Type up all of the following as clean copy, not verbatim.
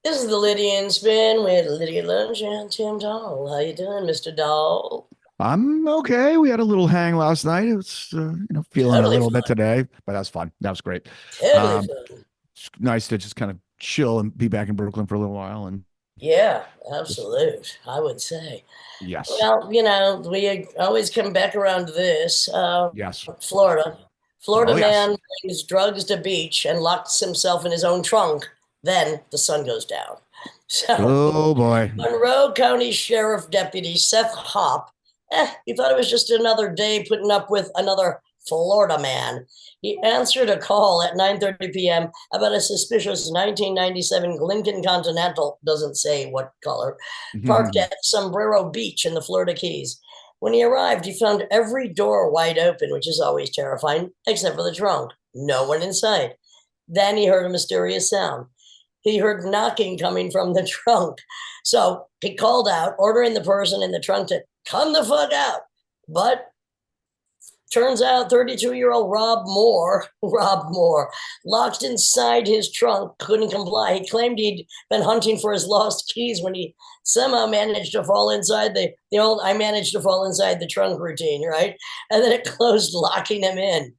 This is the Lydian Spin with Lydia Lunch and Tim Doll. How you doing, Mr. Doll? I'm okay. We had a little hang last night. It was, feeling a Totally little bit fun. today, but that's fun. That was great. Totally Um, fun. it's nice to just kind of chill and be back in Brooklyn for a little while. And Yeah, just, absolute, I would say. yes, Well, we always come back around to this. yes. Florida. Florida Oh, yes. man brings drugs to beach and locks himself in his own trunk. Then the sun goes down. So Oh, boy. Monroe County Sheriff Deputy Seth Hopp, he thought it was just another day putting up with another Florida man. He answered a call at 9:30 p.m. about a suspicious 1997 Lincoln Continental, doesn't say what color, parked at Sombrero Beach in the Florida Keys. When he arrived, he found every door wide open, which is always terrifying, except for the trunk. No one inside. Then he heard a mysterious sound. He heard knocking coming from the trunk. So he called out, ordering the person in the trunk to come the fuck out. But turns out 32-year-old Rob Moore, locked inside his trunk, couldn't comply. He claimed he'd been hunting for his lost keys when he somehow managed to fall inside the old I managed to fall inside the trunk routine, right? And then it closed, locking him in.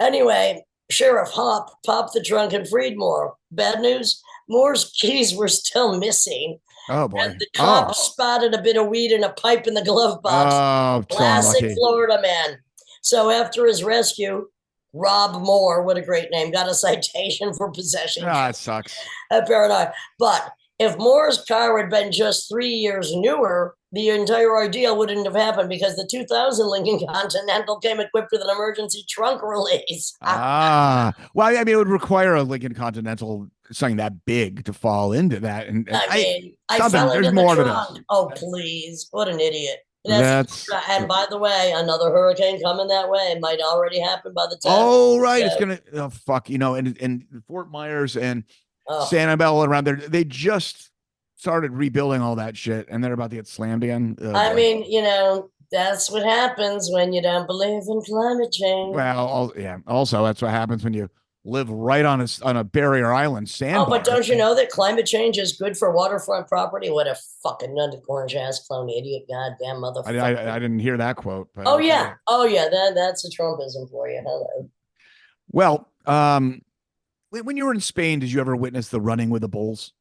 Anyway, Sheriff Hop popped the trunk and freed Moore. Bad news, Moore's keys were still missing. Oh, And boy. the cop Oh, spotted a bit of weed in a pipe in the glove box. oh, so Classic unlucky. Florida man. So after his rescue, Rob Moore, what a great name, got a citation for possession Ah, it sucks. at Paradise. But if Moore's car had been just 3 years newer, the entire ordeal wouldn't have happened because the 2000 Lincoln Continental came equipped with an emergency trunk release. Well, I mean, it would require a Lincoln Continental, something that big to fall into that. And I I, mean, I fell something, there's into the more to this. trunk. Oh, please. What an idiot. That's And by the way, another hurricane coming that way. It might already happen by the time. Oh, right. It's So, gonna oh fuck, and Fort Myers and oh, Sanibel around there, they just started rebuilding all that shit and they're about to get slammed again. Oh I boy. mean, that's what happens when you don't believe in climate change. Well, yeah. Also, that's what happens when you live right on a barrier island Oh, but sandbar. don't you know that climate change is good for waterfront property? What a fucking orange ass clone idiot, goddamn I motherfucker. didn't hear that quote, but Oh okay. yeah, oh yeah, that's a Trumpism for you. Hello. Well, when you were in Spain, did you ever witness the running with the bulls?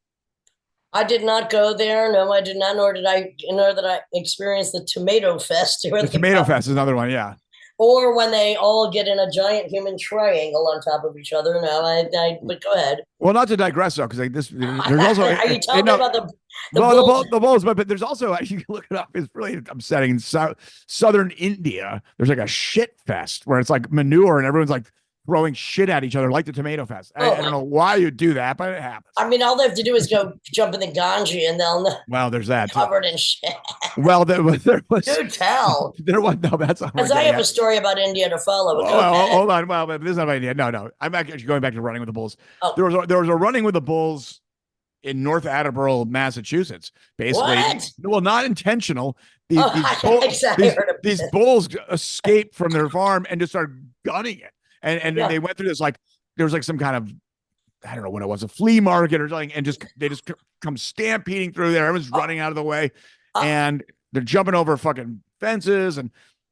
I did not go there. No, I did not. Nor did I experience the tomato fest where The they Tomato come, Fest is another one, yeah. or when they all get in a giant human triangle on top of each other. No, but go ahead. Well, not to digress though, because like this, there's also Are you it, telling me no, about the well, bulls? the bulls, but there's also you can look it up. It's really upsetting. In southern India, there's like a shit fest where it's like manure and everyone's like throwing shit at each other, like the Tomato Fest. Oh I don't my! know why you do that, but it happens. I mean, all they have to do is go jump in the Ganges and they'll know Well, there's that too. covered in shit. Well, there was Do tell. there was no. That's not what I'm As I getting have a at. story about India to follow, but go Well, ahead. hold on. Well, but this is not my idea. No, no. I'm actually going back to running with the bulls. Oh, There was a running with the bulls in North Attleboro, Massachusetts. Basically, what? well, not intentional. Oh, I These heard about these this. bulls escaped from their farm and just started gunning it. And Yeah. they went through this like there was like some kind of I don't know what it was, a flea market or something, and they just come stampeding through there. Everyone's Oh, running out of the way, uh, and they're jumping over fucking fences.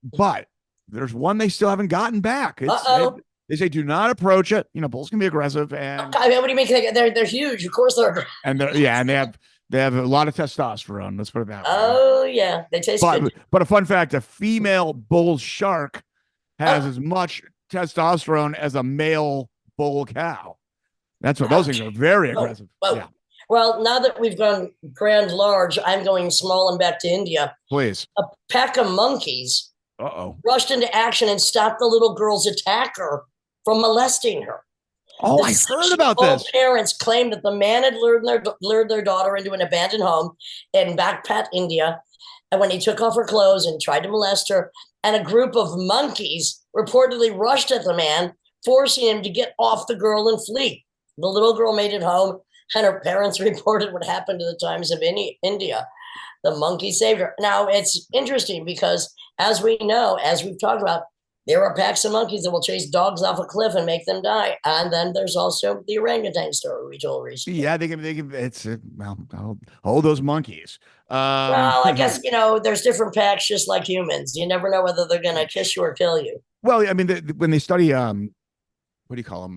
But there's one they still haven't gotten back. uh-oh. They say do not approach it. Bulls can be aggressive, I mean, what do you mean? They're huge. Of course they're. and they have a lot of testosterone. Let's put it that way. Oh yeah, they taste good. But a fun fact: a female bull shark has Oh, as much testosterone as a male bull cow. That's what those things ouch. are very Whoa, aggressive. whoa. Yeah, Well, now that we've gone grand large, I'm going small and back to India. please. A pack of monkeys Uh-oh. rushed into action and stopped the little girl's attacker from molesting her. Oh, The I heard about 6-year-old this. parents claimed that the man had lured their daughter into an abandoned home in Bagpat, India, and when he took off her clothes and tried to molest her, and a group of monkeys reportedly rushed at the man, forcing him to get off the girl and flee. The little girl made it home, and her parents reported what happened to the Times of India. The monkey saved her. Now, it's interesting because, as we know, as we've talked about, There are packs of monkeys that will chase dogs off a cliff and make them die. And then there's also the orangutan story we told recently. Yeah, they can, it's, well, hold those monkeys. Well, I guess, there's different packs just like humans. You never know whether they're going to kiss you or kill you. Well, I mean, when they study, what do you call them?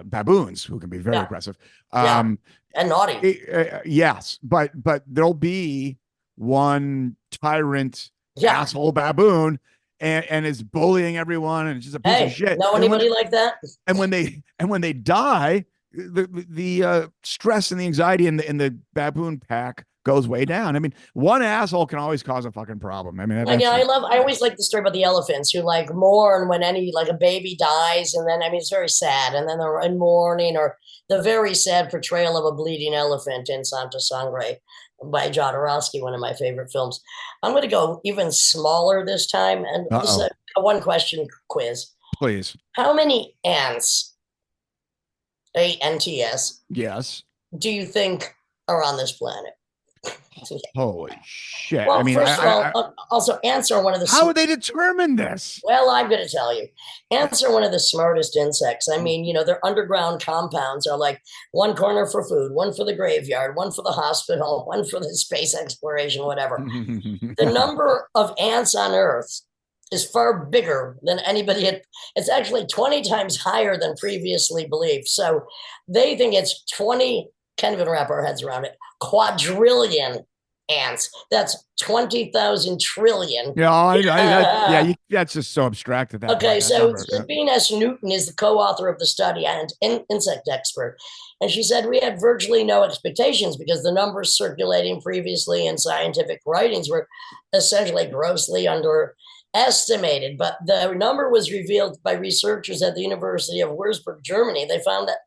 Baboons, who can be very Yeah. aggressive. Yeah. And naughty. Yes, but there'll be one tyrant Yeah. asshole baboon and is bullying everyone and it's just a piece of shit. Know anybody like that? And when they die, the stress and the anxiety in the baboon pack goes way down. I mean, one asshole can always cause a fucking problem. I mean, I always like the story about the elephants who like mourn when a baby dies, and then it's very sad, and then they're in mourning, or the very sad portrayal of a bleeding elephant in Santa Sangre by Jodorowsky, one of my favorite films. I'm going to go even smaller this time, and this is a one question quiz. Please. How many ants, ants, yes, do you think are on this planet? Holy shit. Well, I mean, first of all, also ants are one of the. How would they determine this? Well, I'm going to tell you. Ants are one of the smartest insects. I mean, their underground compounds are like one corner for food, one for the graveyard, one for the hospital, one for the space exploration, whatever. The number of ants on Earth is far bigger than anybody had. It's actually 20 times higher than previously believed. So they think it's 20, can't even wrap our heads around it, quadrillion ants. That's 20,000 trillion. Yeah, that's just so abstract at that Okay, point, so Sabine S. Newton is the co-author of the study and an insect expert. And she said, we had virtually no expectations because the numbers circulating previously in scientific writings were essentially grossly underestimated. But the number was revealed by researchers at the University of Würzburg, Germany. They found that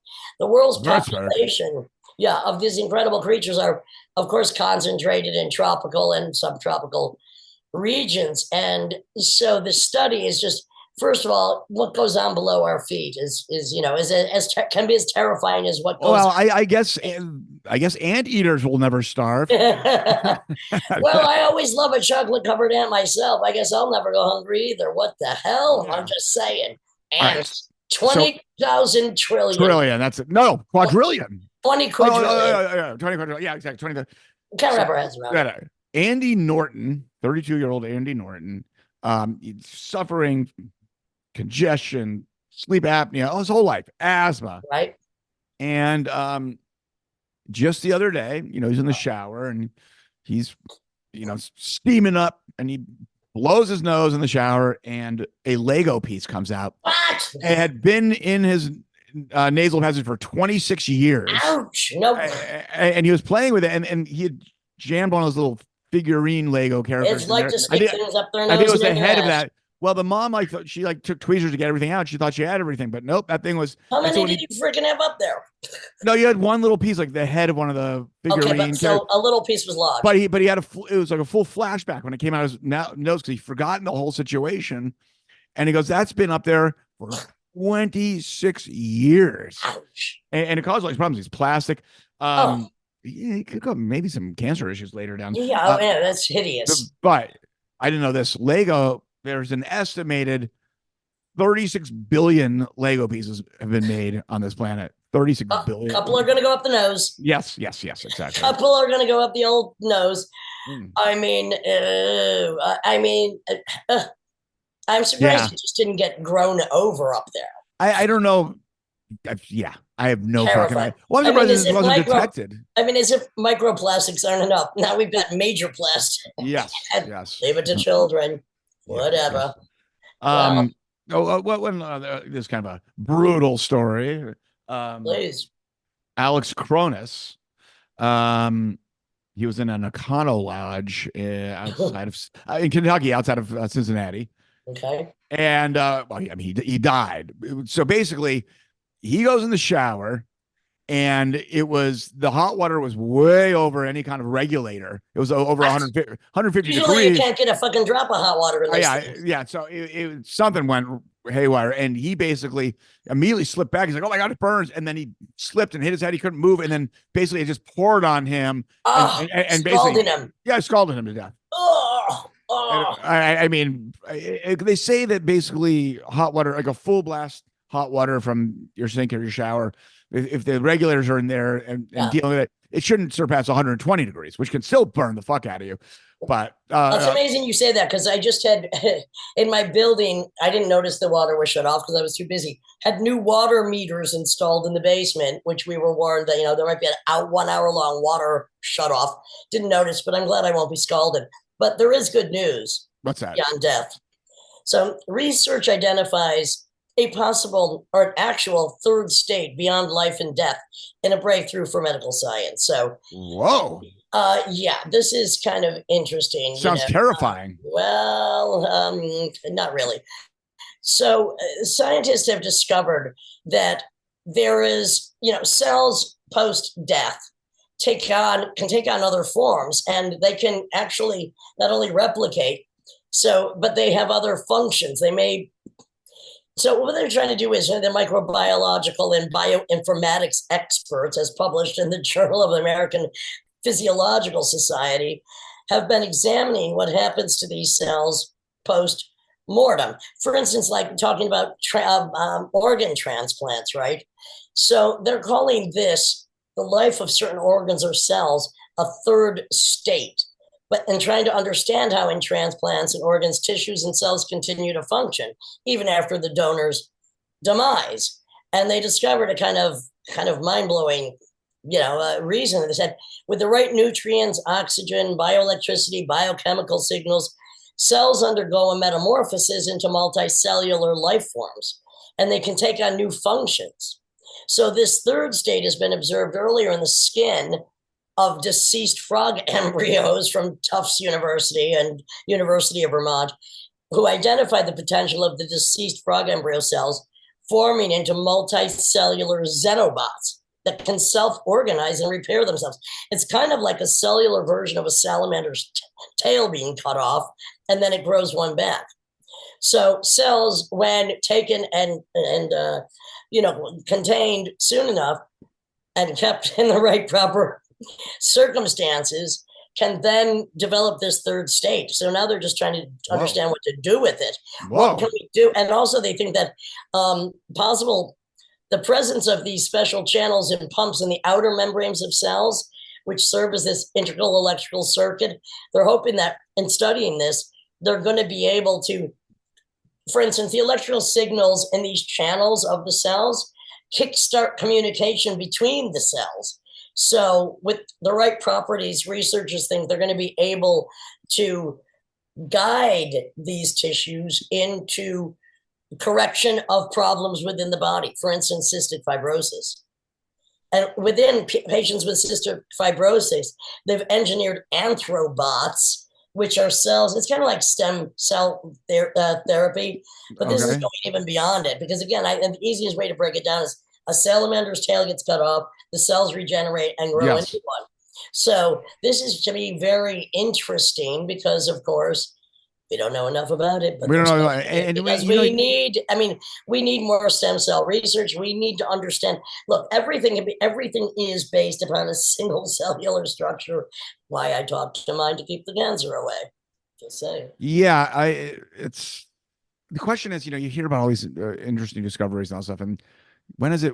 the world's population of these incredible creatures are, of course, concentrated in tropical and subtropical regions. And so the study is just, first of all, what goes on below our feet can be as terrifying as what goes. Well, I guess anteaters will never starve. Well, I always love a chocolate covered ant myself. I guess I'll never go hungry either. What the hell? Yeah. I'm just saying. Ants, 20,000 trillion. Trillion. That's it. No, quadrillion. 20 quadrillion. 20 quadrillion. Yeah, exactly. 20. Can't wrap our heads around it. Andy Norton, 32-year-old Andy Norton, suffering congestion, sleep apnea, his whole life, asthma. Right. And just the other day, he's in the shower and he's, steaming up and he blows his nose in the shower and a Lego piece comes out. What? It had been in his nasal passage for 26 years. Ouch. Nope. And he was playing with it and he had jammed one of those little figurine Lego characters. It's like to stick things up their nose. I think it was the head of that. Well, the mom she took tweezers to get everything out. She thought she had everything, but nope, that thing was. How many did you freaking have up there? No, you had one little piece, like the head of one of the figurine. Okay, but so a little piece was lodged. But he had it was like a full flashback when it came out of his nose because he'd forgotten the whole situation, and he goes, "That's been up there for 26 years," and it caused all these problems. He's plastic. He could go maybe some cancer issues later down. Yeah, that's hideous. But I didn't know this. Lego, there's an estimated 36 billion Lego pieces have been made on this planet. 36 billion. A couple are going to go up the nose. Yes, exactly. A couple are going to go up the old nose. I'm surprised it just didn't get grown over up there. I don't know. I have no fucking idea. Well, I'm surprised it wasn't detected. As if microplastics aren't enough. Now we've got major plastic. Yes. Leave it to children. Whatever. This kind of a brutal story. Please. Alex Cronus. He was in an Econo Lodge outside of in Kentucky, outside of Cincinnati. Okay. And he died. So basically, he goes in the shower and the hot water was way over any kind of regulator. It was over 150 Usually degrees. You can't get a fucking drop of hot water in this Yeah. So something went haywire and he basically immediately slipped back. He's like, oh my God, it burns. And then he slipped and hit his head. He couldn't move. And then basically it just poured on him. And basically, scalding him. Yeah, scalded him to death. Oh. And Oh, I mean, they say that basically hot water, like a full blast hot water from your sink or your shower, if the regulators are in there and yeah. dealing with it, it shouldn't surpass 120 degrees, which can still burn the fuck out of you. But It's amazing you say that because I just had in my building, I didn't notice the water was shut off because I was too busy. Had new water meters installed in the basement, which we were warned that, there might be an out 1 hour long water shut off. Didn't notice, but I'm glad I won't be scalded. But there is good news what's that? beyond death. So research identifies a possible or an actual third state beyond life and death in a breakthrough for medical science. So Whoa. yeah, this is kind of interesting. Sounds terrifying. Well, not really. So scientists have discovered that there is, cells post death can take on other forms, and they can actually not only replicate, but they have other functions. So what they're trying to do is the microbiological and bioinformatics experts, as published in the Journal of the American Physiological Society, have been examining what happens to these cells post mortem. For instance, like talking about organ transplants, right? So they're calling this the life of certain organs or cells a third state, and trying to understand how in transplants and organs, tissues, and cells continue to function even after the donor's demise. And they discovered a kind of mind blowing reason. They said with the right nutrients, oxygen, bioelectricity, biochemical signals, cells undergo a metamorphosis into multicellular life forms, and they can take on new functions. So this third state has been observed earlier in the skin of deceased frog embryos from Tufts University and University of Vermont, who identified the potential of the deceased frog embryo cells forming into multicellular xenobots that can self-organize and repair themselves. It's kind of like a cellular version of a salamander's tail being cut off, and then it grows one back. So cells, when taken and contained soon enough and kept in the right proper circumstances, can then develop this third state. So now they're just trying to understand what to do with it. Whoa. What can we do? And also they think that the presence of these special channels and pumps in the outer membranes of cells, which serve as this integral electrical circuit, they're hoping that in studying this, they're going to be able to, for instance, the electrical signals in these channels of the cells kickstart communication between the cells. So with the right properties, researchers think they're going to be able to guide these tissues into correction of problems within the body, for instance, cystic fibrosis. And within patients with cystic fibrosis, they've engineered anthrobots, which are cells. It's kind of like stem cell therapy, but this is going even beyond it. Because again, the easiest way to break it down is a salamander's tail gets cut off, the cells regenerate and grow into one. So this is to me very interesting because, of course, we don't know enough about it. But we don't know, we need more stem cell research. We need to understand. Look, everything is based upon a single cellular structure. Why I talk to mine to keep the cancer away. Just saying. Yeah, it's the question is, you hear about all these interesting discoveries and all stuff, and when is it?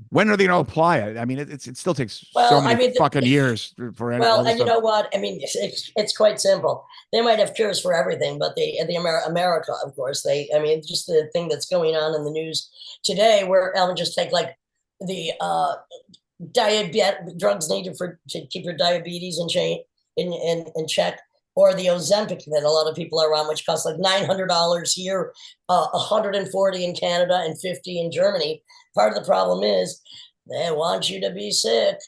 When are they going to apply it? I mean, it still takes so many fucking years for. Well, and you know what? I mean, it's quite simple. They might have cures for everything, but America, of course, just the thing that's going on in the news today, where I'll just take like the drugs needed to keep your diabetes in check, or the Ozempic that a lot of people are on, which costs like $900 here, $140 in Canada, and $50 in Germany. Part of the problem is they want you to be sick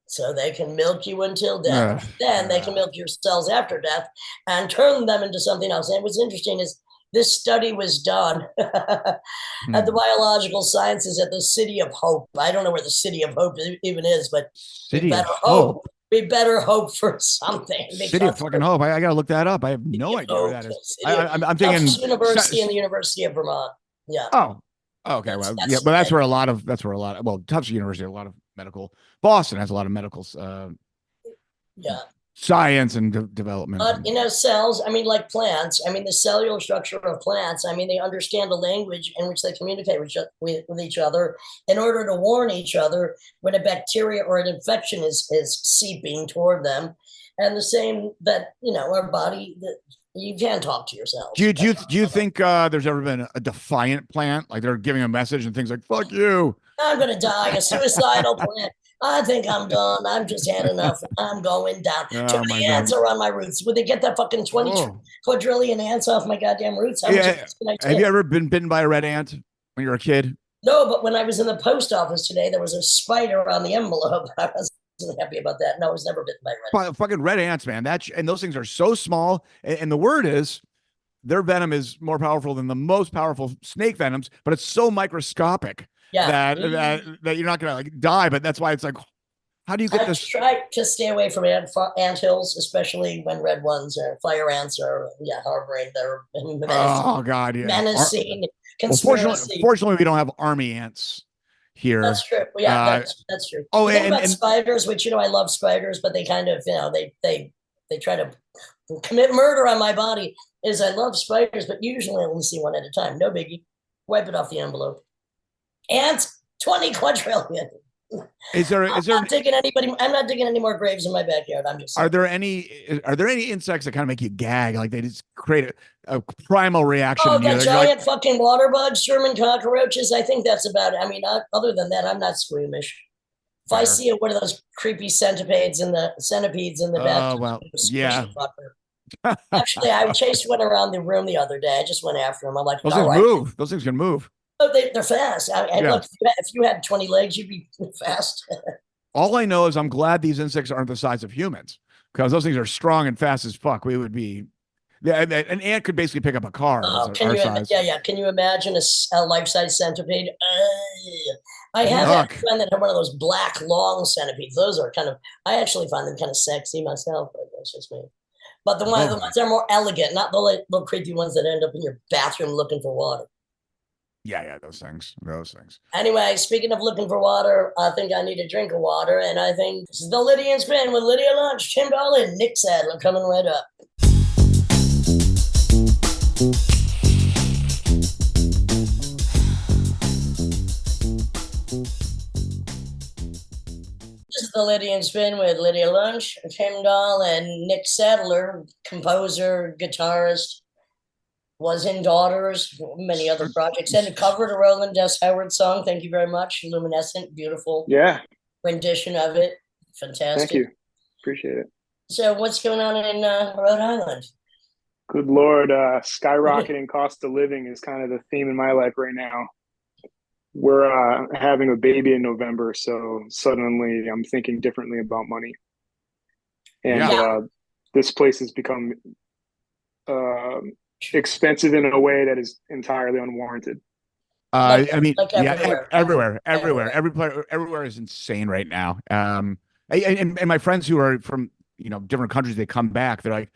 so they can milk you until death. Then they can milk your cells after death and turn them into something else. And what's interesting is this study was done at the Biological Sciences at the City of Hope. I don't know where the City of Hope even is, but City of Hope. We better hope for something. City of fucking Hope. I got to look that up. I have no idea where that is. I'm thinking Tufts University and the University of Vermont. Yeah. Oh, okay. That's where a lot of Tufts University, a lot of medical. Boston has a lot of medical. science and development. But cells, I mean, like plants, I mean, the cellular structure of plants, I mean, they understand a language in which they communicate with each other in order to warn each other when a bacteria or an infection is seeping toward them. And the same that, our body, you can talk to yourself. Do you think there's ever been a defiant plant? Like they're giving a message and things like, fuck you. I'm going to die, a suicidal plant. I think I'm done. I've just had enough. I'm going down. Too Oh my many ants God. are on my roots. Would they get that fucking 20 Oh. quadrillion ants off my goddamn roots? How much Yeah. can I Have take? you ever been bitten by a red ant when you were a kid? No, but when I was in the post office today, there was a spider on the envelope. I wasn't happy about that. No, I was never bitten by a red. Fucking red ants, man. And those things are so small. And the word is their venom is more powerful than the most powerful snake venoms, but it's so microscopic Yeah. that you're not gonna like die. But that's why it's like, how do you get I this? try to stay away from ant hills, especially when red ones or fire ants are harboring their Oh God, yeah. menacing Well, conspiracy. fortunately, we don't have army ants here. That's true. Yeah, that's true. Oh, The thing about spiders, which I love spiders, but they kind of they try to commit murder on my body. Is I love spiders, but usually I only see one at a time. No biggie. Wipe it off the envelope. Ants, 20 quadrillion. I'm not digging any more graves in my backyard. I'm just saying. Are there any insects that kind of make you gag? Like they just create a primal reaction. Oh, the giant fucking water bugs, Sherman cockroaches. I think that's about it. I mean, other than that, I'm not squeamish. If I see one of those creepy centipedes in the bathroom, oh well, yeah. Actually, I chased one around the room the other day. I just went after him. I'm like, those things move. Those things can move. Oh, they're fast. Look, if you had 20 legs, you'd be fast. All I know is I'm glad these insects aren't the size of humans because those things are strong and fast as fuck. We would be, an ant could basically pick up a car. Our size. Yeah. Can you imagine a life-size centipede? I have had a friend that had one of those black long centipedes. Those are I actually find them kind of sexy myself, but that's just me. But the ones that are more elegant, not the little creepy ones that end up in your bathroom looking for water. Yeah, those things. Anyway, speaking of looking for water, I think I need a drink of water, and I think this is the Lydian Spin with Lydia Lunch, Tim Dahl, and Nick Sadler coming right up. This is the Lydian Spin with Lydia Lunch, Tim Dahl, and Nick Sadler, composer, guitarist. Was in Daughters, many other projects, and covered a Roland S. Howard song. Thank you very much. Luminescent, beautiful rendition of it. Fantastic. Thank you. Appreciate it. So what's going on in Rhode Island? Good Lord. Skyrocketing cost of living is kind of the theme in my life right now. We're having a baby in November, so suddenly I'm thinking differently about money. And this place has become expensive in a way that is entirely unwarranted. I mean, everywhere. Everywhere is insane right now. And my friends who are from different countries, they come back. They're like,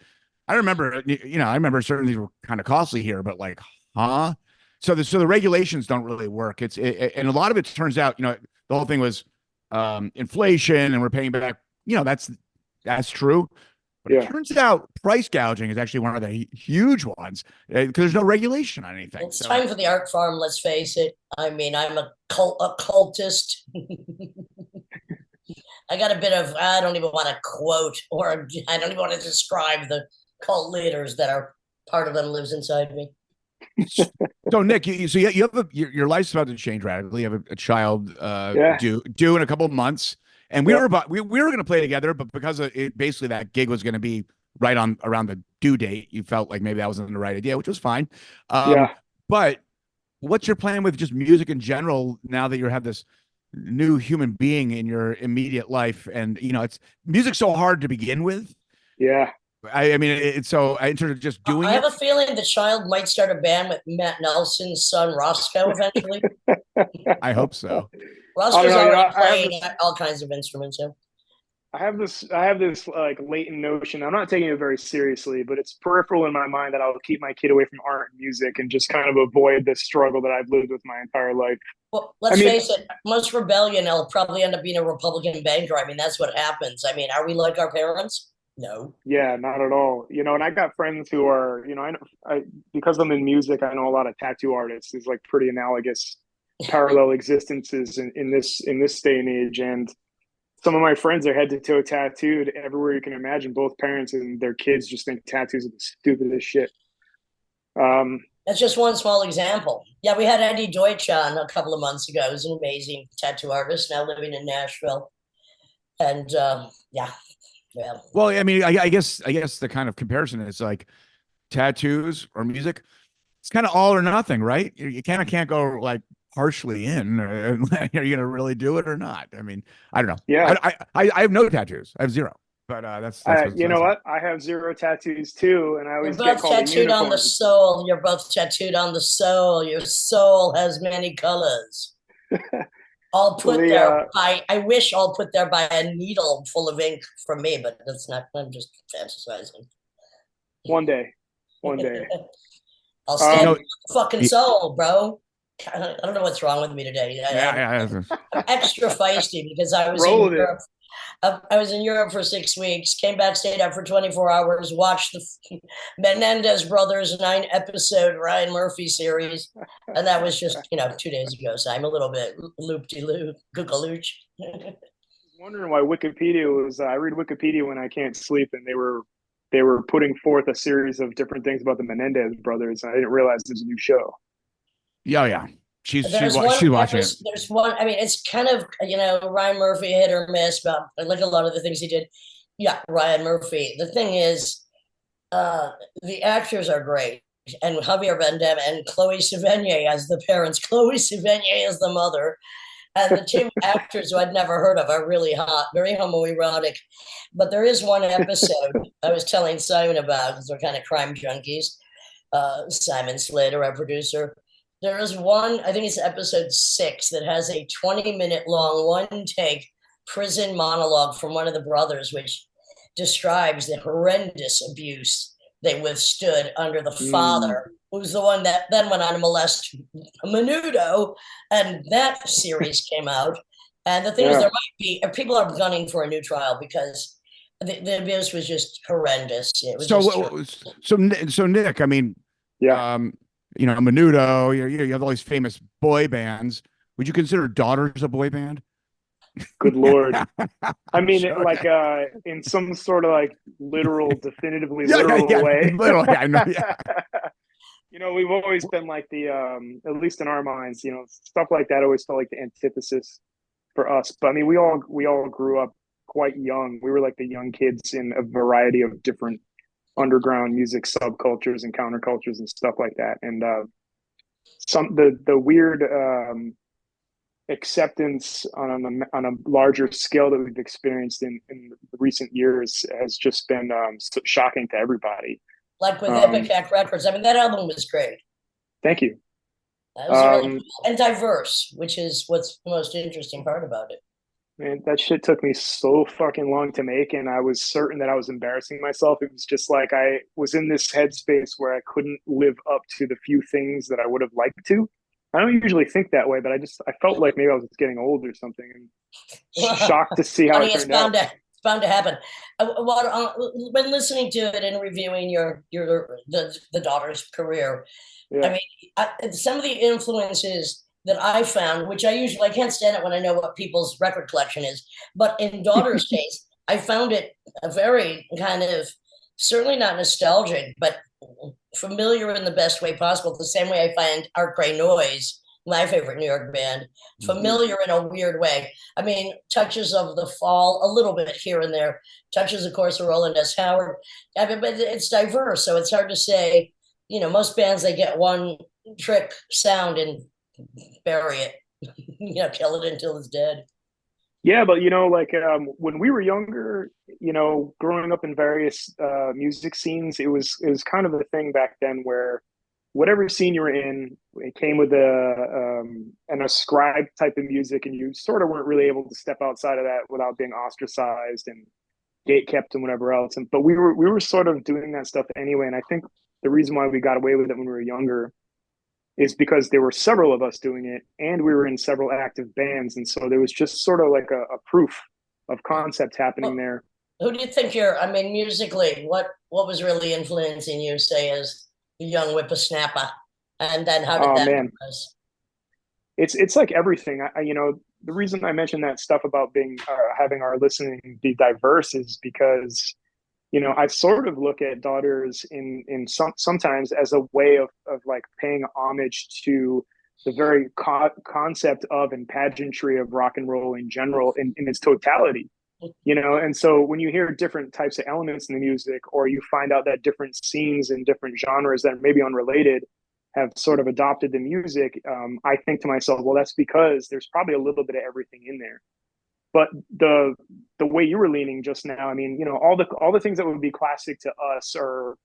I remember certain things were kind of costly here, but like, huh? So the regulations don't really work. And a lot of it turns out, the whole thing was inflation, and we're paying back. That's true. But it turns out price gouging is actually one of the huge ones because there's no regulation on anything. It's time for the art farm, let's face it. I mean, I'm a cultist. I got a bit of, I don't even want to quote, or I don't even want to describe the cult leaders that are part of them lives inside me. So Nick, you have your life's about to change radically. You have a child due in a couple of months. And we were going to play together, but because of it, basically that gig was going to be right on around the due date, you felt like maybe that wasn't the right idea, which was fine. But what's your plan with just music in general now that you have this new human being in your immediate life? And it's music's so hard to begin with. Yeah. I mean, it's so in terms of just doing I have a feeling the child might start a band with Matt Nelson's son Roscoe eventually. I hope so. Roscoe's already playing all kinds of instruments. Yeah. I have this like latent notion. I'm not taking it very seriously, but it's peripheral in my mind that I'll keep my kid away from art and music and just kind of avoid the struggle that I've lived with my entire life. Well, let's face it, most rebellion will probably end up being a Republican banker. I mean, that's what happens. I mean, are we like our parents? No. Yeah, not at all. And I got friends who are, I because I'm in music, I know a lot of tattoo artists. Is like pretty analogous parallel existences in this day and age. And some of my friends are head to toe tattooed everywhere you can imagine. Both parents and their kids just think tattoos are the stupidest shit. Um, That's just one small example. Yeah, we had Eddie Deutsch on a couple of months ago. He's an amazing tattoo artist now living in Nashville. And yeah, yeah. Well, I mean, I guess the kind of comparison is like tattoos or music. It's kind of all or nothing, right? You kind of can't go like partially in. Are you gonna really do it or not? I mean, I don't know. yeah, I have no tattoos. I have zero. But that's you know that's what? I have zero tattoos too, and I You're always get both called a tattooed on the unicorn. soul. You're both tattooed on the soul. Your soul has many colors. All Well, put there by, I wish all put there by a needle full of ink from me, but that's not, I'm just fantasizing. one day, one day. I'll you stand know. with the fucking soul, bro. I don't know what's wrong with me today. I'm extra feisty because I was in Roll with it. Europe. I was in Europe for 6 weeks, came back, stayed up for 24 hours, watched the Menendez Brothers 9 episode Ryan Murphy series. And that was just, 2 days ago. So I'm a little bit loop-de-loop, gookalooch. Wondering why Wikipedia was. I read Wikipedia when I can't sleep, and they were putting forth a series of different things about the Menendez brothers. And I didn't realize there's a new show. Yeah, yeah. There's She's one watching it. episode, there's one, I mean, it's kind of, Ryan Murphy hit or miss, but like a lot of the things he did. Yeah, Ryan Murphy. The thing is, uh, the actors are great. And Javier Bardem and Chloe Sevigny as the parents, Chloe Sevigny as the mother, and the two actors who I'd never heard of are really hot, very homoerotic. But there is one episode I was telling Simon about because we're kind of crime junkies. Simon Slater, our producer. There is one, I think it's episode 6, that has a 20-minute long one take prison monologue from one of the brothers, which describes the horrendous abuse they withstood under the Mm, father, who's the one that then went on to molest Menudo. And that series came out. And the thing is, yeah, there might be, people are gunning for a new trial because the abuse was just horrendous. It was just So Nick, I mean, yeah. um, Menudo, you have all these famous boy bands. Would you consider Daughters a boy band? Good Lord. I mean, Okay. in some sort of like literal, definitively Yeah, literal yeah. way. Literally, I know. Yeah. We've always been like the, at least in our minds, stuff like that always felt like the antithesis for us. But I mean, we all grew up quite young. We were like the young kids in a variety of different underground music subcultures and countercultures and stuff like that. And the weird acceptance on a larger scale that we've experienced in recent years has just been shocking to everybody. like with Um, Ipecac Records. I mean, that album was great. Thank you. That was really Um, cool and diverse, which is what's the most interesting part about it. Man, that shit took me so fucking long to make, and I was certain that I was embarrassing myself. It was just like I was in this headspace where I couldn't live up to the few things that I would have liked to. I don't usually think that way, but I felt like maybe I was getting old or something, and shocked to see how Honey, it turned out. it's bound to happen. When listening to it and reviewing the daughter's career, I Yeah. mean, some of the influences that I found, which I can't stand it when I know what people's record collection is, but in daughter's case, I found it a very kind of certainly not nostalgic, but familiar in the best way possible. The same way I find Art Grey Noise, my favorite New York band, Mhm. familiar in a weird way. I mean, touches of the Fall, a little bit here and there, touches, of course, of Roland S. Howard. I mean, but it's diverse, so it's hard to say. Most bands they get one trick sound and bury it, kill it until it's dead. Yeah, but when we were younger, growing up in various music scenes, it was kind of a thing back then where whatever scene you were in, it came with an ascribed type of music, and you sort of weren't really able to step outside of that without being ostracized and gate kept and whatever else. But we were sort of doing that stuff anyway, and I think the reason why we got away with it when we were younger is because there were several of us doing it, and we were in several active bands, and so there was just sort of like a proof of concept happening Well, there. Who do you think I mean, musically, what was really influencing you, say, as a young whippersnapper? And then how did Oh that man, progress? it's like everything. The reason I mentioned that stuff about being having our listening be diverse is because I sort of look at Daughters sometimes as a way of like paying homage to the very concept of and pageantry of rock and roll in general in its totality. And so when you hear different types of elements in the music, or you find out that different scenes and different genres that are maybe unrelated have sort of adopted the music, I think to myself, well, that's because there's probably a little bit of everything in there. But the way you were leaning just now, I mean, all the things that would be classic to us are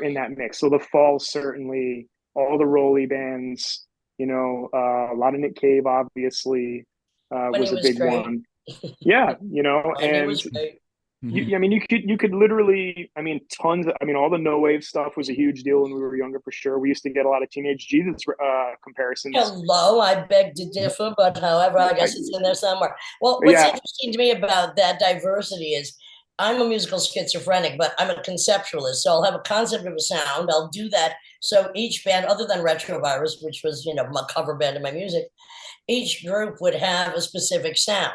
in that mix. So the Falls, certainly, all the Rolly bands, a lot of Nick Cave, obviously, When he was a was big great. one. Yeah, When he and was great. I mean, you could literally, I mean, all the no wave stuff was a huge deal when we were younger, for sure. We used to get a lot of Teenage Jesus comparisons. Hello, I beg to differ, but however, I I, guess it's in there somewhere. Well, what's yeah, interesting to me about that diversity is I'm a musical schizophrenic, but I'm a conceptualist. So I'll have a concept of a sound. I'll do that. So each band, other than Retrovirus, which was, my cover band of my music, each group would have a specific sound.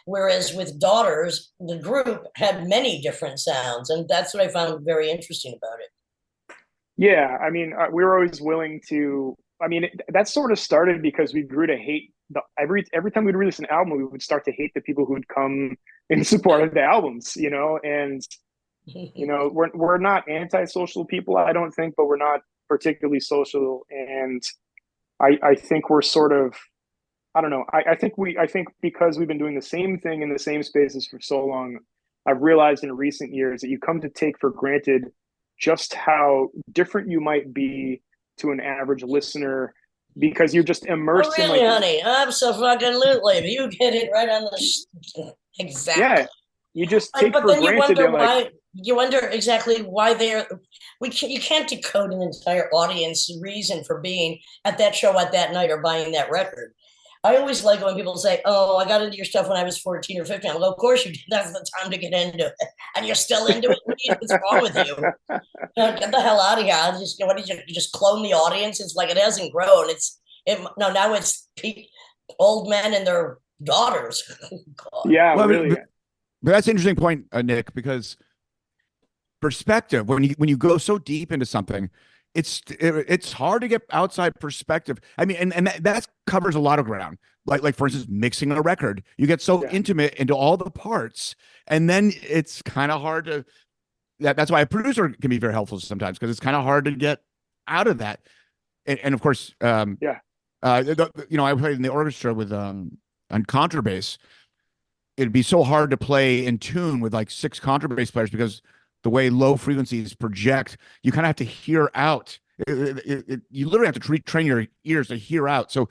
Whereas with Daughters, the group had many different sounds. And that's what I found very interesting about it. yeah. I mean, we were always willing to. I mean, that sort of started because we grew to hate every time we'd release an album, we would start to hate the people who would come in support of the albums, and we're not antisocial people, I don't think, but we're not particularly social, and I think we're sort of, I don't know. I think because we've been doing the same thing in the same spaces for so long, I've realized in recent years that you come to take for granted just how different you might be to an average listener because you're just Oh, immersed in really, like, honey? Absolutely. You get it right on exactly. yeah, you just But take but for then you granted wonder that like, why. You wonder exactly why they're. You can't decode an entire audience reason for being at that show at that night or buying that record. I always like when people say, "Oh, I got into your stuff when I was 14 or 15." I'm like, "Of course you did. That's the time to get into it, and you're still into it. What's wrong with you? Get the hell out of here! What did you just clone the audience? It's like it hasn't grown. No, now it's old men and their daughters. God. yeah, Well, really, but that's an interesting point, Nick, because perspective, when you go so deep into something, it's hard to get outside perspective. I mean, and that covers a lot of ground. Like for instance, mixing a record, you get so yeah, intimate into all the parts, and then it's kind of hard to. That's why a producer can be very helpful sometimes, because it's kind of hard to get out of that. And of course, yeah, I played in the orchestra with on contrabass. It'd be so hard to play in tune with like six contrabass players, because the way low frequencies project, you kind of have to hear out. You literally have to train your ears to hear out. So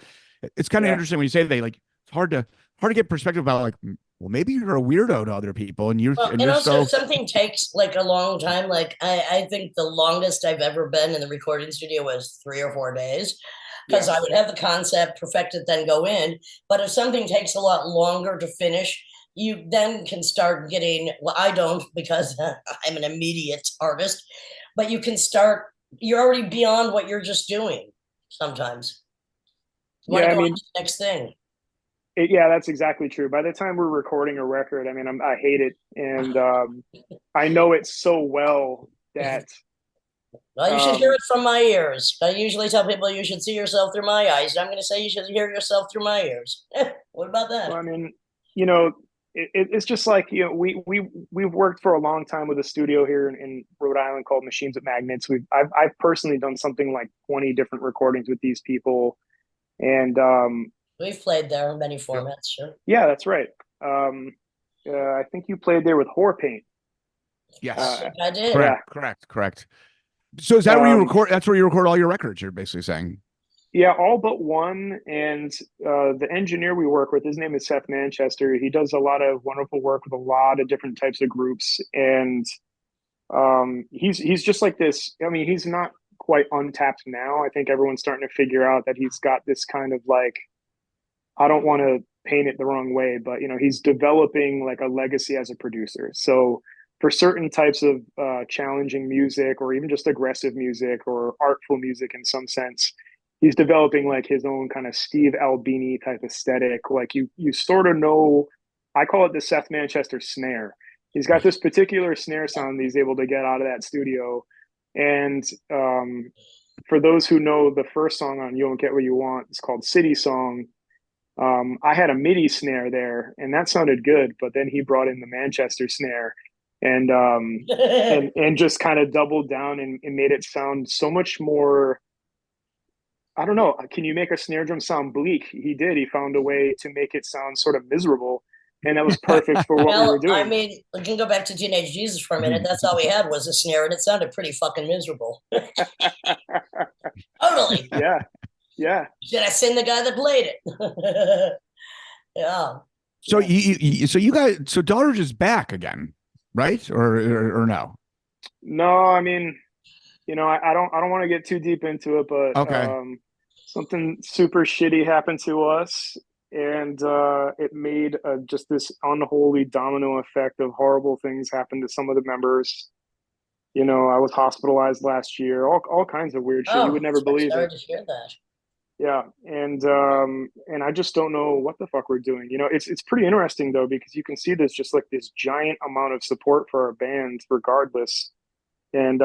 it's kind of yeah. interesting when you say it's hard to get perspective about, like, well, maybe you're a weirdo to other people, and you're Well, and and you're also if so something takes like a long time, like I think the longest I've ever been in the recording studio was 3 or 4 days because Yeah. I would have the concept, perfect it, then go in. But if something takes a lot longer to finish, you then can start getting, well, I don't because I'm an immediate artist, but you're already beyond what you're just doing sometimes. You want Yeah, to I go on mean, to the next thing. yeah, that's exactly true. By the time we're recording a record, I mean, I hate it, and I know it so well that Well, you should hear um, it from my ears. I usually tell people you should see yourself through my eyes. I'm going to say you should hear yourself through my ears. What about well, that? I mean, you know, it's just like, we've worked for a long time with a studio here in Rhode Island called Machines at Magnets. I've personally done something like 20 different recordings with these people, and We've played there in many formats, sure. yeah, that's right. Um, I think you played there with Whore Paint. I yes, think I did. Yeah. correct. So is that where you Um, record? That's where you record all your records. You're basically saying. Yeah, all but one. And the engineer we work with, his name is Seth Manchester. He does a lot of wonderful work with a lot of different types of groups. And he's just like this. I mean, he's not quite untapped now. I think everyone's starting to figure out that he's got this kind of like, I don't want to paint it the wrong way, but he's developing like a legacy as a producer. So for certain types of challenging music, or even just aggressive music or artful music in some sense, he's developing like his own kind of Steve Albini type aesthetic. Like you sort of know, I call it the Seth Manchester snare. He's got this particular snare sound that he's able to get out of that studio. And for those who know the first song on You Won't Get What You Want, it's called City Song. I had a MIDI snare there, and that sounded good. But then he brought in the Manchester snare, and and just kind of doubled down and made it sound so much more. I don't know. Can you make a snare drum sound bleak? He did. He found a way to make it sound sort of miserable, and that was perfect for what we were doing. I mean, we can go back to Teenage Jesus for a minute. That's all we had was a snare, and it sounded pretty fucking miserable. Totally. Yeah. Should I send the guy that played it? Yeah. So you guys, so Doddridge is back again, right? Or no? No, I mean, I don't want to get too deep into it, but okay. Something super shitty happened to us, and it made just this unholy domino effect of horrible things happen to some of the members. I was hospitalized last year, all kinds of weird shit. You would never believe sorry it. to hear that. Yeah, and I just don't know what the fuck we're doing. It's pretty interesting though, because you can see there's just like this giant amount of support for our band regardless, and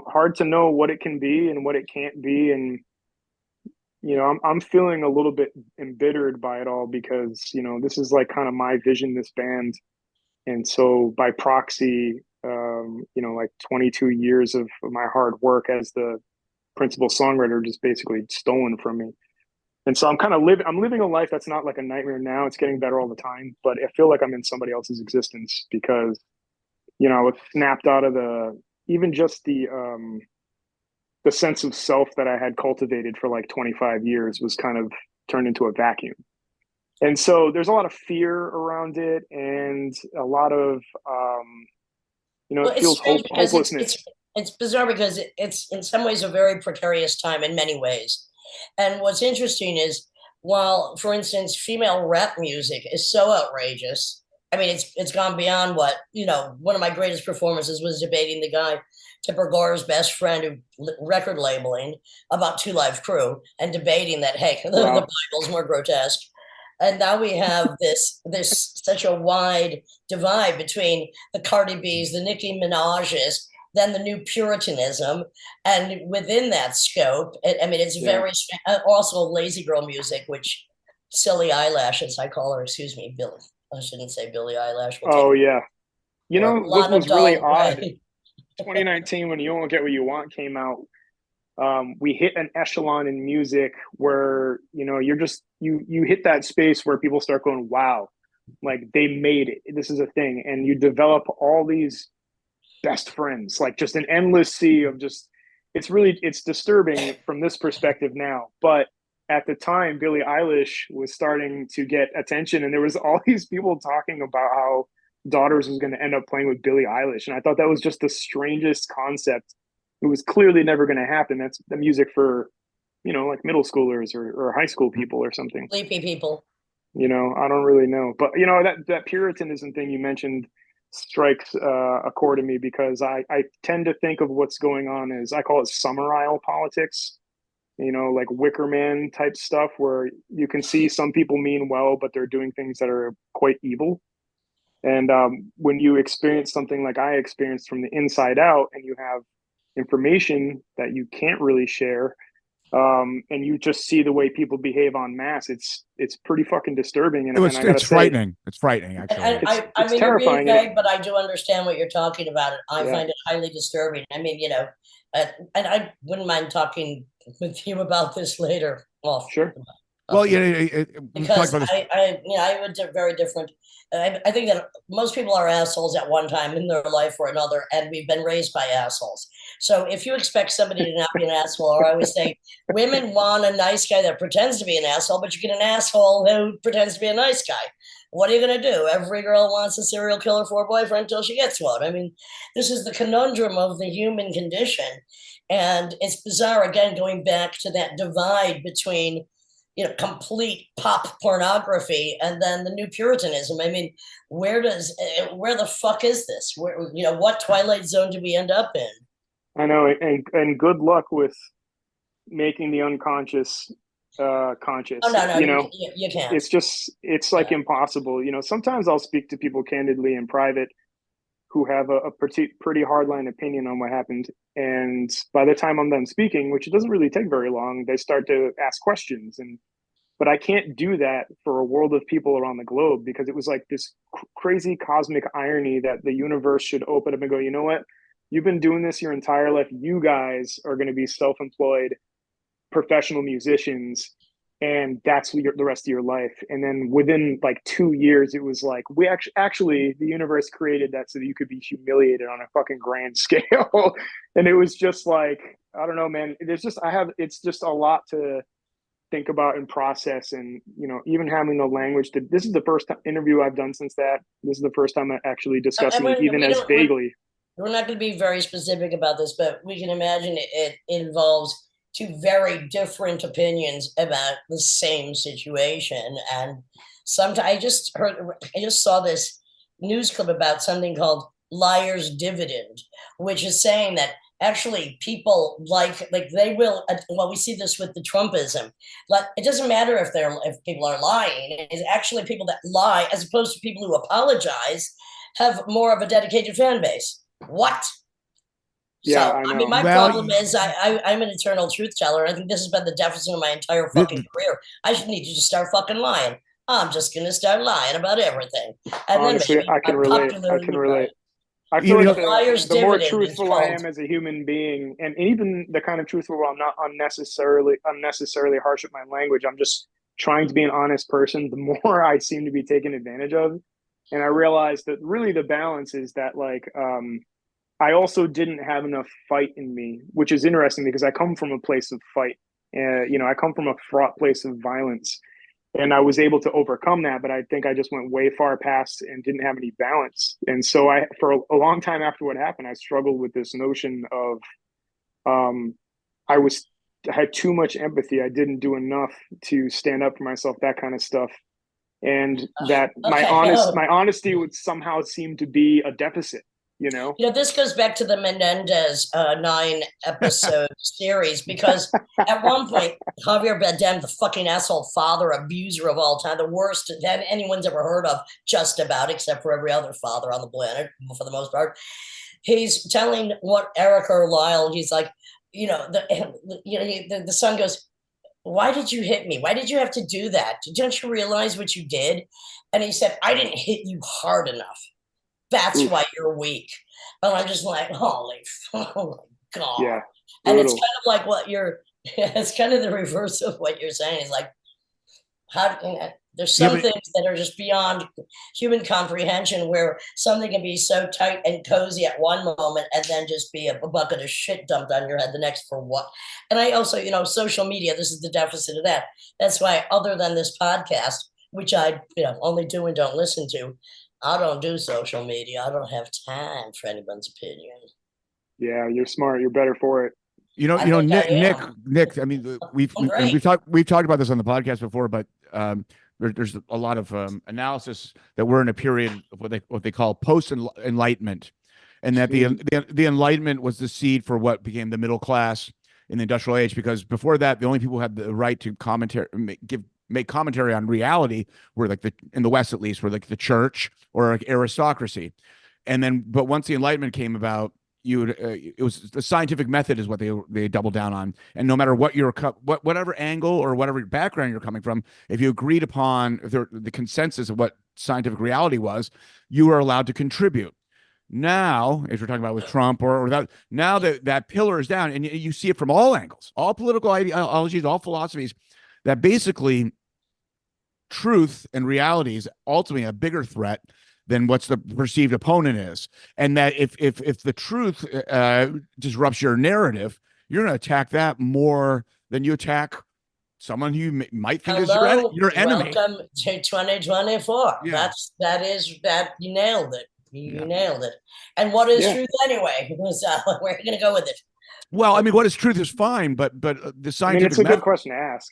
hard to know what it can be and what it can't be. And I'm feeling a little bit embittered by it all, because this is like kind of my vision, this band, and so by proxy, like 22 years of my hard work as the principal songwriter just basically stolen from me. And so I'm living a life that's not like a nightmare now. It's getting better all the time, but I feel like I'm in somebody else's existence, because I was snapped out of even just the sense of self that I had cultivated for like 25 years was kind of turned into a vacuum. And so there's a lot of fear around it, and a lot of it feels hopelessness. It's bizarre because it's in some ways a very precarious time in many ways. And what's interesting is, while, for instance, female rap music is so outrageous, I mean, it's gone beyond what, one of my greatest performances was debating the guy, Tipper Gore's best friend, who record labeling about Two Live Crew, and debating that, hey, the Bible's more grotesque. And now we have this such a wide divide between the Cardi B's, the Nicki Minaj's, then the new Puritanism, and within that scope, it's very also lazy girl music, which silly eyelashes, I call her. Excuse me, Billy. I shouldn't say Billie Eyelash. Yeah. What was really odd? 2019, when You Won't Get What You Want came out, we hit an echelon in music where you hit that space where people start going, wow, like they made it. This is a thing, and you develop all these best friends, like just an endless sea of just. It's disturbing from this perspective now, but at the time, Billie Eilish was starting to get attention, and there was all these people talking about how Daughters was going to end up playing with Billie Eilish, and I thought that was just the strangest concept. It was clearly never going to happen. That's the music for, like middle schoolers or high school people or something. Sleepy people. I don't really know, but that Puritanism thing you mentioned strikes a chord in me, because I tend to think of what's going on as, I call it summer aisle politics. Like Wicker Man type stuff, where you can see some people mean well, but they're doing things that are quite evil. And when you experience something like I experienced from the inside out, and you have information that you can't really share, and you just see the way people behave en masse, it's pretty fucking disturbing. And it's frightening. It's frightening, actually. It's terrifying. You're being vague, but I do understand what you're talking about. I find it highly disturbing. I mean, and I wouldn't mind talking with you about this later. Well, sure. Well, because I have a very different. I think that most people are assholes at one time in their life or another, and we've been raised by assholes. So if you expect somebody to not be an asshole, or I always say, women want a nice guy that pretends to be an asshole, but you get an asshole who pretends to be a nice guy. What are you going to do? Every girl wants a serial killer for a boyfriend until she gets one. I mean, this is the conundrum of the human condition. And it's bizarre, again, going back to that divide between complete pop pornography, and then the new Puritanism. I mean, where the fuck is this? Where, what Twilight Zone do we end up in? I know, and good luck with making the unconscious conscious. Oh no, you can't. It's like impossible. Sometimes I'll speak to people candidly in private who have a pretty hardline opinion on what happened, and by the time I'm done speaking, which it doesn't really take very long, they start to ask questions. But I can't do that for a world of people around the globe, because it was like this crazy cosmic irony that the universe should open up and go, you know what? You've been doing this your entire life. You guys are going to be self-employed professional musicians, and that's the rest of your life. And then within like 2 years, it was like, we actually the universe created that so that you could be humiliated on a fucking grand scale. And it was just like, I don't know, man. It's just a lot to think about and process. And even having the language this is the first interview I've done since that. This is the first time I actually discussing it, even as vaguely. We're not going to be very specific about this, but we can imagine it involves two very different opinions about the same situation. And sometimes I just saw this news clip about something called liar's dividend, which is saying that actually people like they will, well, we see this with the Trumpism. Like, it doesn't matter if people are lying. It's actually people that lie, as opposed to people who apologize, have more of a dedicated fan base. What? Yeah, so, I mean, my problem is I'm an eternal truth teller. I think this has been the deficit of my entire fucking career. I should need to just start fucking lying. I'm just going to start lying about everything. And honestly, then maybe I can relate. I feel like the more truthful I am as a human being, and even the kind of truthful where I'm not unnecessarily harsh with my language, I'm just trying to be an honest person, the more I seem to be taken advantage of. And I realized that really the balance is that, like, I also didn't have enough fight in me, which is interesting because I come from a place of fight. I come from a fraught place of violence, and I was able to overcome that. But I think I just went way far past and didn't have any balance. And so for a long time after what happened, I struggled with this notion of I had too much empathy. I didn't do enough to stand up for myself, that kind of stuff. And that my honesty would somehow seem to be a deficit. This goes back to the Menendez 9-episode series, because at one point, Javier Bardem, the fucking asshole father abuser of all time, the worst that anyone's ever heard of, just about, except for every other father on the planet, for the most part, he's telling Eric or Lyle, he's like, the son goes, why did you hit me? Why did you have to do that? Don't you realize what you did? And he said, I didn't hit you hard enough. That's why you're weak. And I'm just like, oh my God. Yeah. And it's kind of like it's kind of the reverse of what you're saying. It's like, there's some things that are just beyond human comprehension, where something can be so tight and cozy at one moment and then just be a bucket of shit dumped on your head the next, for what? And I also, social media, this is the deficit of that. That's why, other than this podcast, which I only do and don't listen to, I don't do social media. I don't have time for anyone's opinion. Yeah, you're smart. You're better for it. Nick. I mean, we've talked about this on the podcast before, but there's a lot of analysis that we're in a period of what they call post-enlightenment, and that the Enlightenment was the seed for what became the middle class in the industrial age. Because before that, the only people who had the right to make commentary on reality were in the West, at least, were like the church or like aristocracy. And then, but once the Enlightenment came about, it was the scientific method is what they doubled down on. And no matter what whatever angle or whatever background you're coming from, if you agreed upon the consensus of what scientific reality was, you were allowed to contribute. Now, if you're talking about with Trump or that, now that pillar is down, and you see it from all angles, all political ideologies, all philosophies, that basically truth and reality is ultimately a bigger threat than what's the perceived opponent is. And that if the truth disrupts your narrative, you're going to attack that more than you attack someone who might think is your enemy. Welcome to 2024. Yeah. You nailed it. You nailed it. And what is truth anyway? Because where are you going to go with it? Well, I mean, what is truth is fine, but the scientific it's a good question to ask.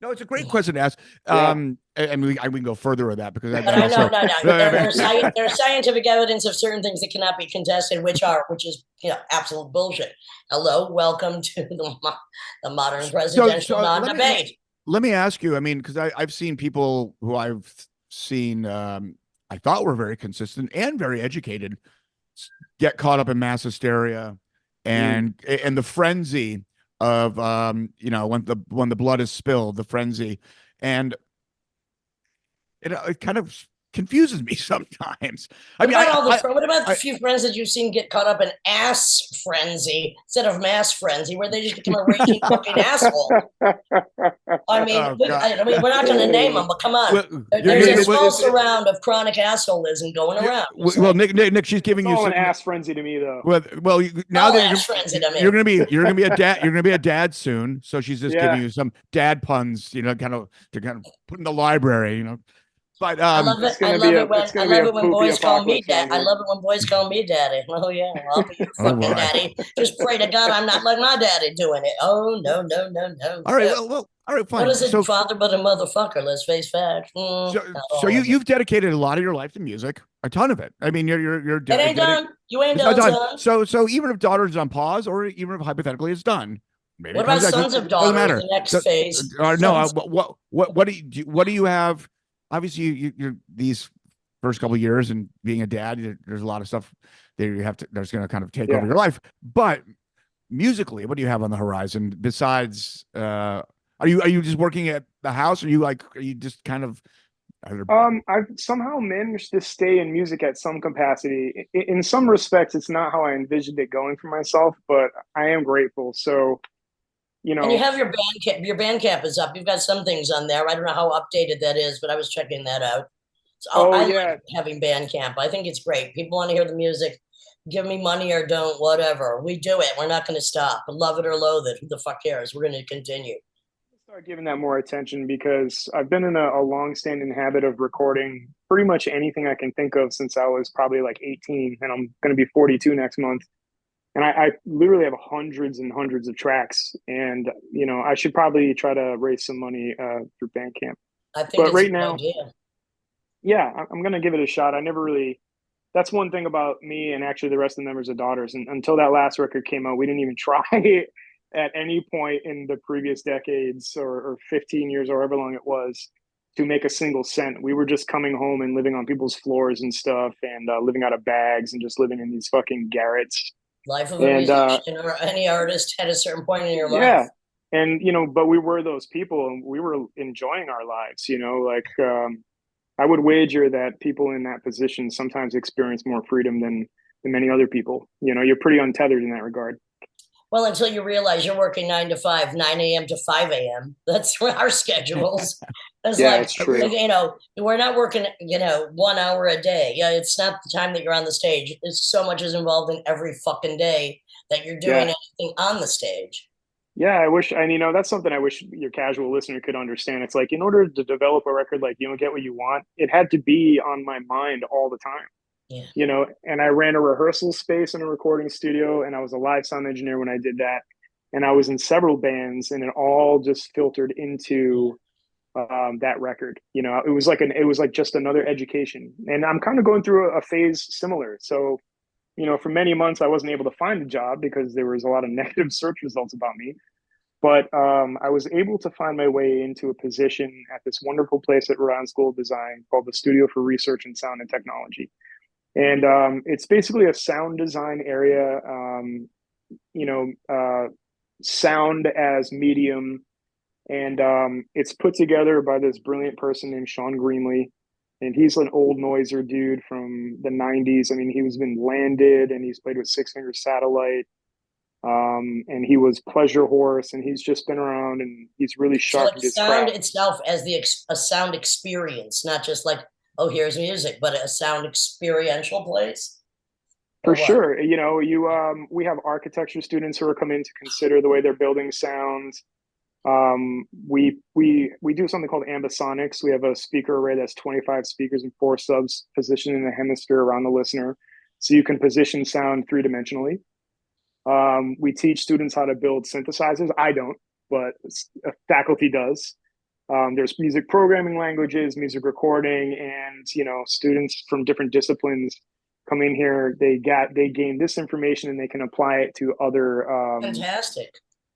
No, it's a great question to ask. Yeah. And we can go further with that because But that I know, also. no, there's scientific evidence of certain things that cannot be contested, which is absolute bullshit. Hello, welcome to the modern presidential non-debate. Let me ask you. I mean, because I've seen people who I've seen, I thought were very consistent and very educated, get caught up in mass hysteria and the frenzy of when the blood is spilled, the frenzy, and it kind of confuses me sometimes. What about the few friends that you've seen get caught up in ass frenzy instead of mass frenzy, where they just become a raging fucking asshole? I mean, we're not going to name them, but come on. Well, there's a small surround of chronic assholeism going around. Well, Nick, she's giving you an ass frenzy to me, though. Well, now that you're gonna be a dad. You're gonna be a dad soon, so she's just giving you some dad puns, kind of put in the library, But I love it. I love it when boys call me dad. I love it when boys call me daddy. Oh yeah, well, I'll be your fucking daddy. Just pray to God I'm not like my daddy doing it. Oh no. All right, well, all right, fine. What is it, father but a motherfucker? Let's face facts. So you've dedicated a lot of your life to music, a ton of it. I mean, you're it ain't done. You ain't done, son. So even if Daughter's on pause, or even if hypothetically it's done, maybe what about Sons of Daughters? The next phase. No. What do you have? Obviously, you're these first couple of years and being a dad, there's a lot of stuff that that's going to kind of take over your life. But musically, what do you have on the horizon besides? Are you just working at the house? Are you just kind of? I've somehow managed to stay in music at some capacity. In some respects, it's not how I envisioned it going for myself, but I am grateful. So. And you have your Bandcamp. Your Bandcamp is up. You've got some things on there. I don't know how updated that is, but I was checking that out. So I like having Bandcamp. I think it's great. People want to hear the music. Give me money or don't, whatever. We do it. We're not going to stop. Love it or loathe it. Who the fuck cares? We're going to continue. Start giving that more attention because I've been in a long-standing habit of recording pretty much anything I can think of since I was probably like 18, and I'm going to be 42 next month. And I literally have hundreds and hundreds of tracks, and I should probably try to raise some money through Bandcamp. I think it's a good idea. Yeah, I'm gonna give it a shot. I never really. That's one thing about me and actually the rest of the members of Daughters. And until that last record came out, we didn't even try at any point in the previous decades or 15 years or however long it was to make a single cent. We were just coming home and living on people's floors and stuff, and living out of bags and just living in these fucking garrets. Life of a musician or any artist at a certain point in your life. Yeah. And, but we were those people and we were enjoying our lives, I would wager that people in that position sometimes experience more freedom than many other people. You're pretty untethered in that regard. Well, until you realize you're working 9 to 5, 9 a.m. to 5 a.m. That's our schedules. It's true. We're not working, 1 hour a day. Yeah, it's not the time that you're on the stage. It's so much is involved in every fucking day that you're doing anything on the stage. Yeah, I wish, and that's something I wish your casual listener could understand. It's like, in order to develop a record like You Don't Get What You Want, it had to be on my mind all the time. Yeah. And I ran a rehearsal space in a recording studio, and I was a live sound engineer when I did that. And I was in several bands, and it all just filtered into that record. It was like just another education. And I'm kind of going through a phase similar. So, for many months I wasn't able to find a job because there was a lot of negative search results about me. But I was able to find my way into a position at this wonderful place at Rhode Island School of Design called the Studio for Research in Sound and Technology. And it's basically a sound design area, sound as medium. And it's put together by this brilliant person named Sean Greenlee. And he's an old noiser dude from the 90s. I mean, he's been Landed, and he's played with Six Finger Satellite. And he was Pleasure Horse, and he's just been around, and he's really sharp. So sound itself as a sound experience, not just like, oh, here's music, but a sound experiential place. For sure. We have architecture students who are coming to consider the way they're building sounds. We do something called ambisonics. We have a speaker array that's 25 speakers and 4 subs positioned in the hemisphere around the listener, so you can position sound 3-dimensionally. We teach students how to build synthesizers. I don't, but a faculty does. There's music programming languages, music recording, and students from different disciplines come in here. They gain this information and they can apply it to Fantastic.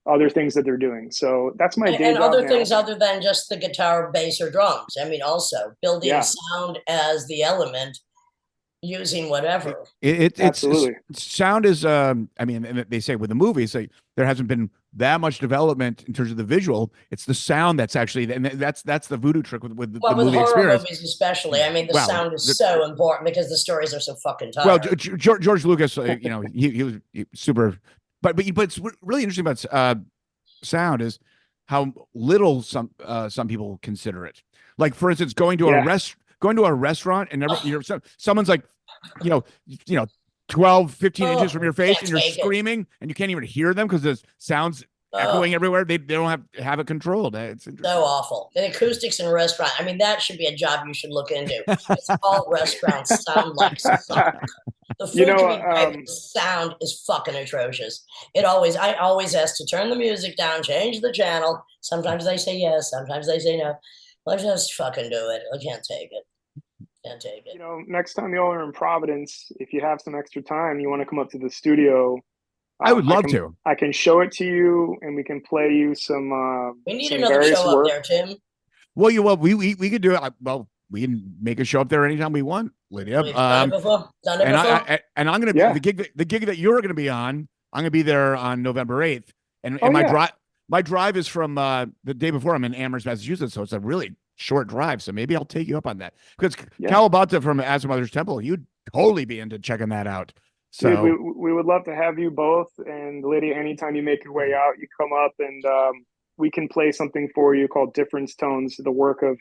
other things that they're doing. So that's my day And job other now. things other than just the guitar, bass, or drums. I mean, also building Yeah. sound as the element, using whatever. Absolutely. Sound is I mean, and they say with the movies, there hasn't been that much development in terms of the visual. It's the sound that's actually, and that's the voodoo trick with the movie horror experience. movies especially. I mean, the sound is so important because the stories are so fucking tired. Well, George Lucas, he was super, but it's really interesting about sound is how little some people consider it. Like, for instance, going to a restaurant and someone's like, 12, 15 inches from your face and you're screaming and you can't even hear them because the sound's echoing everywhere. They don't have it controlled. It's so awful. The acoustics in a restaurant. I mean, that should be a job you should look into. It's all restaurants sound like suck. The food to be great, the sound is fucking atrocious. I always ask to turn the music down, change the channel. Sometimes they say yes, sometimes they say no. Let's just fucking do it. I can't take it. Can't take it. Next time y'all are in Providence, if you have some extra time, you want to come up to the studio. I would love to. I can show it to you, and we can play you some. We need another show up there, Tim. Well, we could do it. Well, we can make a show up there anytime we want, Lydia. Done it before. And I'm gonna be the gig that you're gonna be on. I'm gonna be there on November 8th, and my drive is from the day before. I'm in Amherst, Massachusetts, so it's a really short drive. So maybe I'll take you up on that because Kalabata from As Mother's Temple, you'd totally be into checking that out. So dude, we would love to have you both. And Lydia, anytime you make your way out, you come up and we can play something for you called Difference Tones, the work of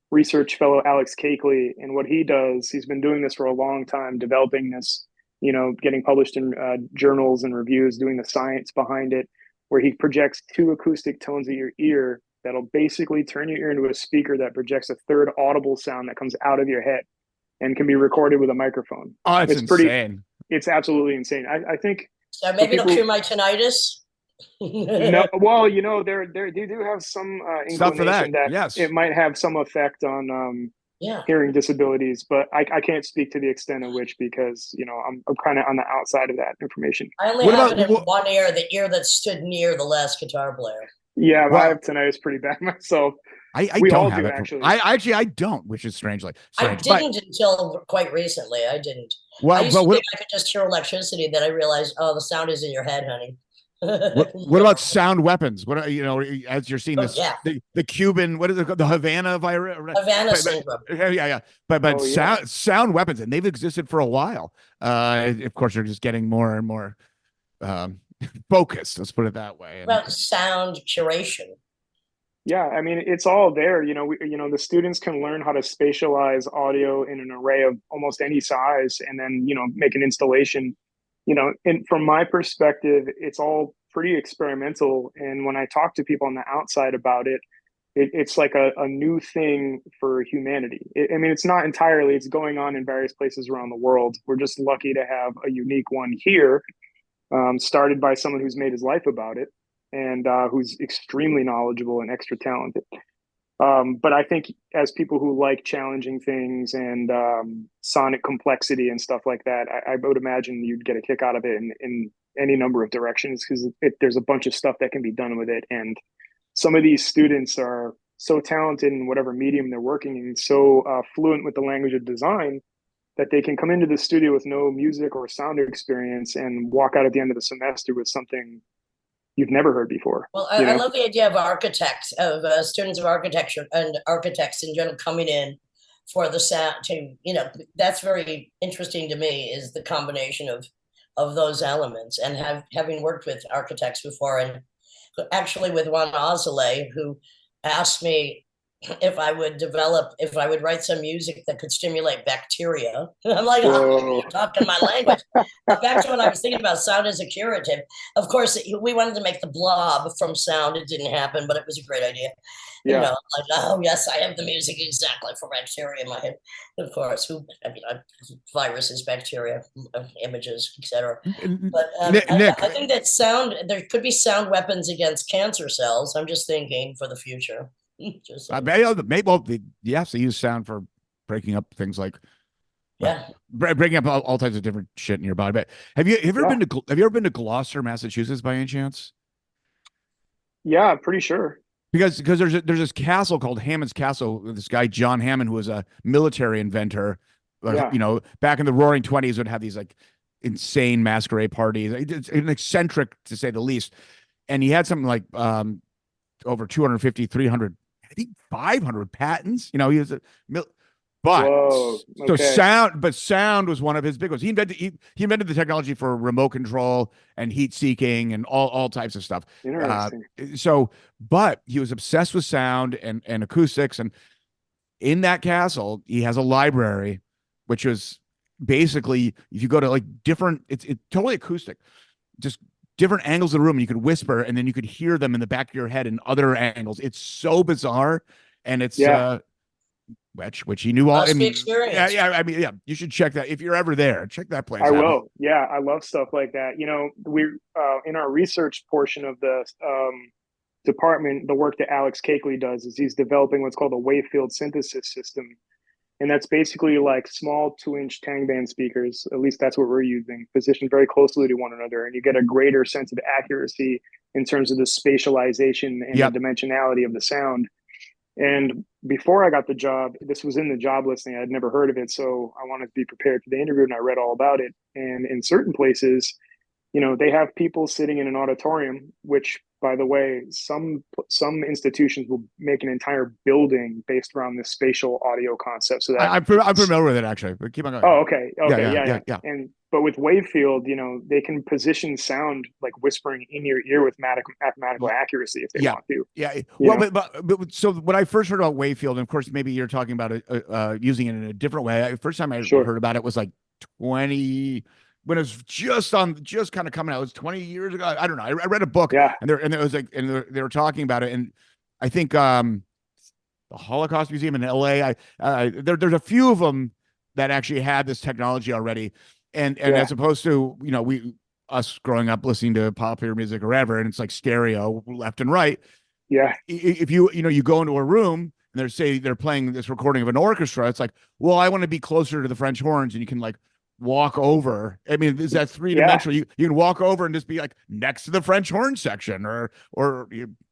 research fellow Alex Cakeley. And what he does, he's been doing this for a long time, developing this, getting published in journals and reviews, doing the science behind it, where he projects 2 acoustic tones at your ear that'll basically turn your ear into a speaker that projects a third audible sound that comes out of your head and can be recorded with a microphone. Oh, it's insane. It's absolutely insane. I think. So maybe it'll cure my tinnitus. No, well, they do have some stuff for that. Yes, it might have some effect on hearing disabilities, but I can't speak to the extent of which because I'm kind of on the outside of that information. I only have it in one ear, the ear that stood near the last guitar player. Yeah, I have tinnitus pretty bad myself. I don't have it. Actually. I don't, which is strange. I didn't until quite recently. I didn't. Well, I used to think I could just hear electricity. Then I realized, the sound is in your head, honey. What about sound weapons? What as you're seeing this, the Cuban, what is it called? The Havana virus? Havana syndrome. Yeah. But sound weapons, and they've existed for a while. Of course, they're just getting more and more focused. Let's put it that way. About sound curation. Yeah, I mean, it's all there. The students can learn how to spatialize audio in an array of almost any size, and then make an installation. And from my perspective, it's all pretty experimental. And when I talk to people on the outside about it, it's like a new thing for humanity. It's not entirely. It's going on in various places around the world. We're just lucky to have a unique one here, started by someone who's made his life about it. And who's extremely knowledgeable and extra talented. But I think as people who like challenging things and sonic complexity and stuff like that, I would imagine you'd get a kick out of it in any number of directions because there's a bunch of stuff that can be done with it. And some of these students are so talented in whatever medium they're working in, so fluent with the language of design that they can come into the studio with no music or sound experience and walk out at the end of the semester with something you've never heard before. Well, I love the idea of architects, of students of architecture and architects in general coming in for the sound that's very interesting to me, is the combination of those elements. And having worked with architects before, and actually with Juan Azalea, who asked me if I would write some music that could stimulate bacteria. I'm like, you're talking my language. Back to when I was thinking about sound as a curative. Of course, we wanted to make the Blob from sound. It didn't happen, but it was a great idea. Yeah. Oh yes, I have the music exactly for bacteria in my head. Of course, viruses, bacteria, images, etc. But Nick, I think that there could be sound weapons against cancer cells. I'm just thinking for the future. Just I saying. bet maybe yes, they use sound for breaking up things like Yeah. breaking up all types of different shit in your body. But have you ever Yeah. been to Gloucester, Massachusetts, by any chance? Yeah, I'm pretty sure. Because there's this castle called Hammond's Castle. This guy John Hammond, who was a military inventor, Yeah. back in the Roaring Twenties, would have these like insane masquerade parties. It's an eccentric to say the least. And he had something like over 250, 300, I think 500 patents. He was but Whoa. so Okay. sound was one of his big ones. He invented the technology for remote control and heat seeking and all types of stuff. Interesting. But he was obsessed with sound and acoustics. And in that castle, he has a library, which was basically, if you go to like different, it's totally acoustic, just different angles of the room, and you could whisper, and then you could hear them in the back of your head in other angles. It's so bizarre, and it's Yeah. which he knew all. I Must be mean, experience. I mean, yeah. You should check that if you're ever there. Check that place I out. will. Yeah, I love stuff like that. We're in our research portion of the department. The work that Alex Cakeley does is he's developing what's called a wavefield synthesis system, and that's basically like small 2-inch tang band speakers. At least that's what we're using, positioned very closely to one another, and you get a greater sense of accuracy in terms of the spatialization and Yep. the dimensionality of the sound. And before I got the job, this was in the job listing. I'd never heard of it. So I wanted to be prepared for the interview, and I read all about it. And in certain places, they have people sitting in an auditorium, which, by the way, some institutions will make an entire building based around this spatial audio concept. So that I'm familiar with it actually, but keep on going. Oh, okay. Yeah. And but with wavefield, they can position sound like whispering in your ear with mathematical accuracy if they want to. Yeah. Well, but so when I first heard about wavefield, and of course, maybe you're talking about it, using it in a different way. First time I heard about it was like 20 when it was just kind of coming out. It was 20 years ago. I don't know. I read a book, and it was like, and they were talking about it, and I think the Holocaust Museum in LA. There's a few of them that actually had this technology already, and as opposed to us growing up listening to popular music or whatever, and it's like stereo left and right. Yeah. If you go into a room and they're playing this recording of an orchestra, it's like, well, I want to be closer to the French horns, and you can like walk over. I mean, is that three-dimensional? You can walk over and just be like next to the French horn section,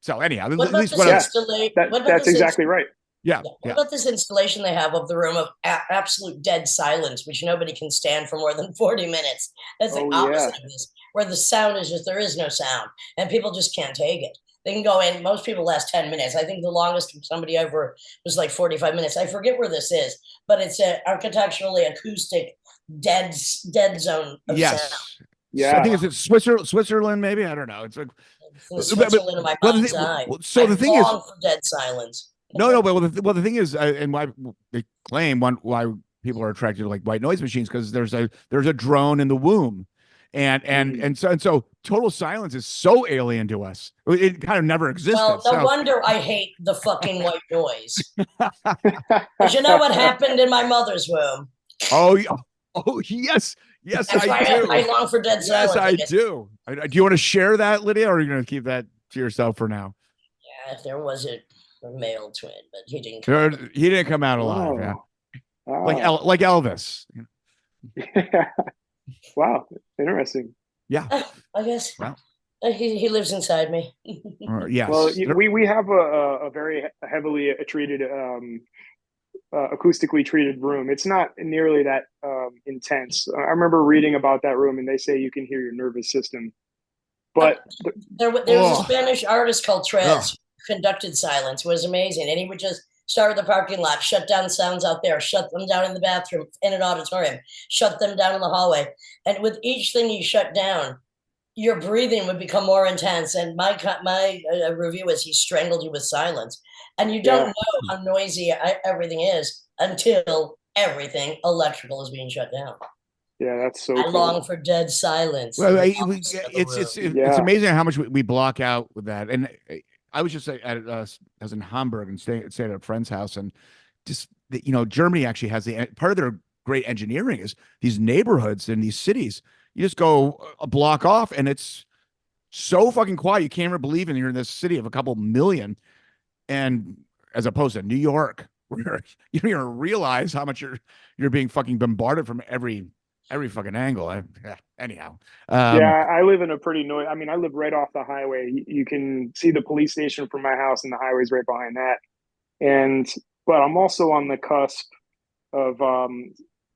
so anyhow, that's exactly right. Yeah. What about this installation they have of the room of absolute dead silence, which nobody can stand for more than 40 minutes? That's the opposite of this, where the sound is just, there is no sound, and people just can't take it. They can go in, most people last 10 minutes. I think the longest somebody ever was like 45 minutes. I forget where this is, but it's an architecturally acoustic dead zone of sound. Yeah. So I think it's Switzerland, maybe. I don't know. It's like Switzerland in my mind's eye. So the thing is, for dead silence. No, but the thing is, and why they claim why people are attracted to like white noise machines, because there's a drone in the womb, and so total silence is so alien to us. It kind of never existed. Well, no wonder I hate the fucking white noise. Because you know what happened in my mother's womb? Oh yes, That's I do. I long for dead silence. Yes, I do. Do you want to share that, Lydia, or are you going to keep that to yourself for now? Yeah, if there was a male twin, but he didn't. He didn't come out alive. Yeah, like Elvis. Yeah. Wow, interesting. Yeah, I guess he lives inside me. Yes. Well, we have a very heavily treated, acoustically treated room. It's not nearly that intense. I remember reading about that room, and they say you can hear your nervous system. But there was a Spanish artist called Tres. Conducted silence. Was amazing, and he would just start at the parking lot, shut down sounds out there, shut them down in the bathroom, in an auditorium, shut them down in the hallway, and with each thing you shut down, your breathing would become more intense. And my review is he strangled you with silence, and you don't know how noisy everything is until everything electrical is being shut down. Yeah, that's so I long for dead silence. Well, it's amazing how much we block out with that. And I was just I was in Hamburg and stayed at a friend's house, and just Germany actually has part of their great engineering is these neighborhoods in these cities. You just go a block off, and it's so fucking quiet you can't even believe you're in this city of a couple million. And as opposed to New York, where you don't even realize how much you're being fucking bombarded from every fucking angle. Anyhow, Yeah, I live in a pretty noisy. I mean, I live right off the highway. You can see the police station from my house, and the highway's right behind that. And but I'm also on the cusp of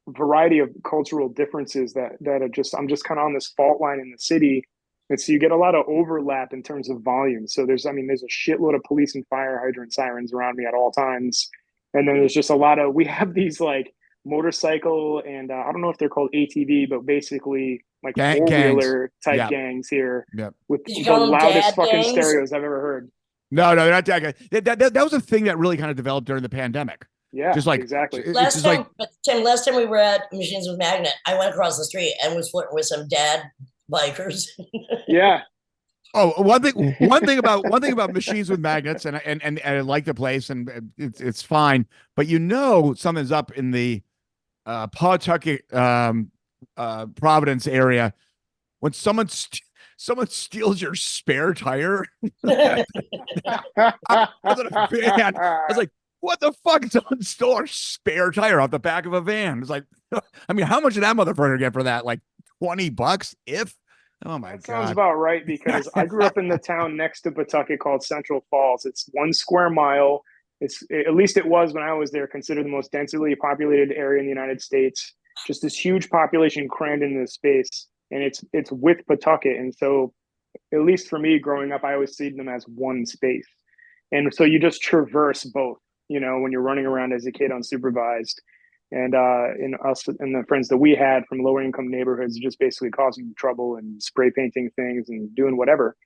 variety of cultural differences that are just I'm just kind of on this fault line in the city. And so you get a lot of overlap in terms of volume. So there's a shitload of police and fire hydrant sirens around me at all times. And then there's just a lot of, we have these like motorcycle and I don't know if they're called ATV, but basically like four-wheeler type gangs here with the loudest fucking stereos I've ever heard. No, they're not that good. That was a thing that really kind of developed during the pandemic. Yeah, just like exactly. Last time we were at Machines with Magnet, I went across the street and was flirting with some dad bikers. Yeah. Oh, one thing about Machines with Magnets, and I like the place, and it's fine, but something's up in the Pawtucket, Providence area when someone steals your spare tire. I was in a van. I was like, what the fuck? Someone stole our spare tire off the back of a van. It's like, I mean, how much did that motherfucker get for that? Like $20, if? Oh my God. Sounds about right, because I grew up in the town next to Pawtucket called Central Falls. It's 1 square mile. At least it was when I was there, considered the most densely populated area in the United States. Just this huge population crammed into this space, and it's with Pawtucket. And so, at least for me growing up, I always see them as one space. And so you just traverse both, when you're running around as a kid unsupervised. And us and the friends that we had from lower income neighborhoods just basically causing trouble and spray painting things and doing whatever.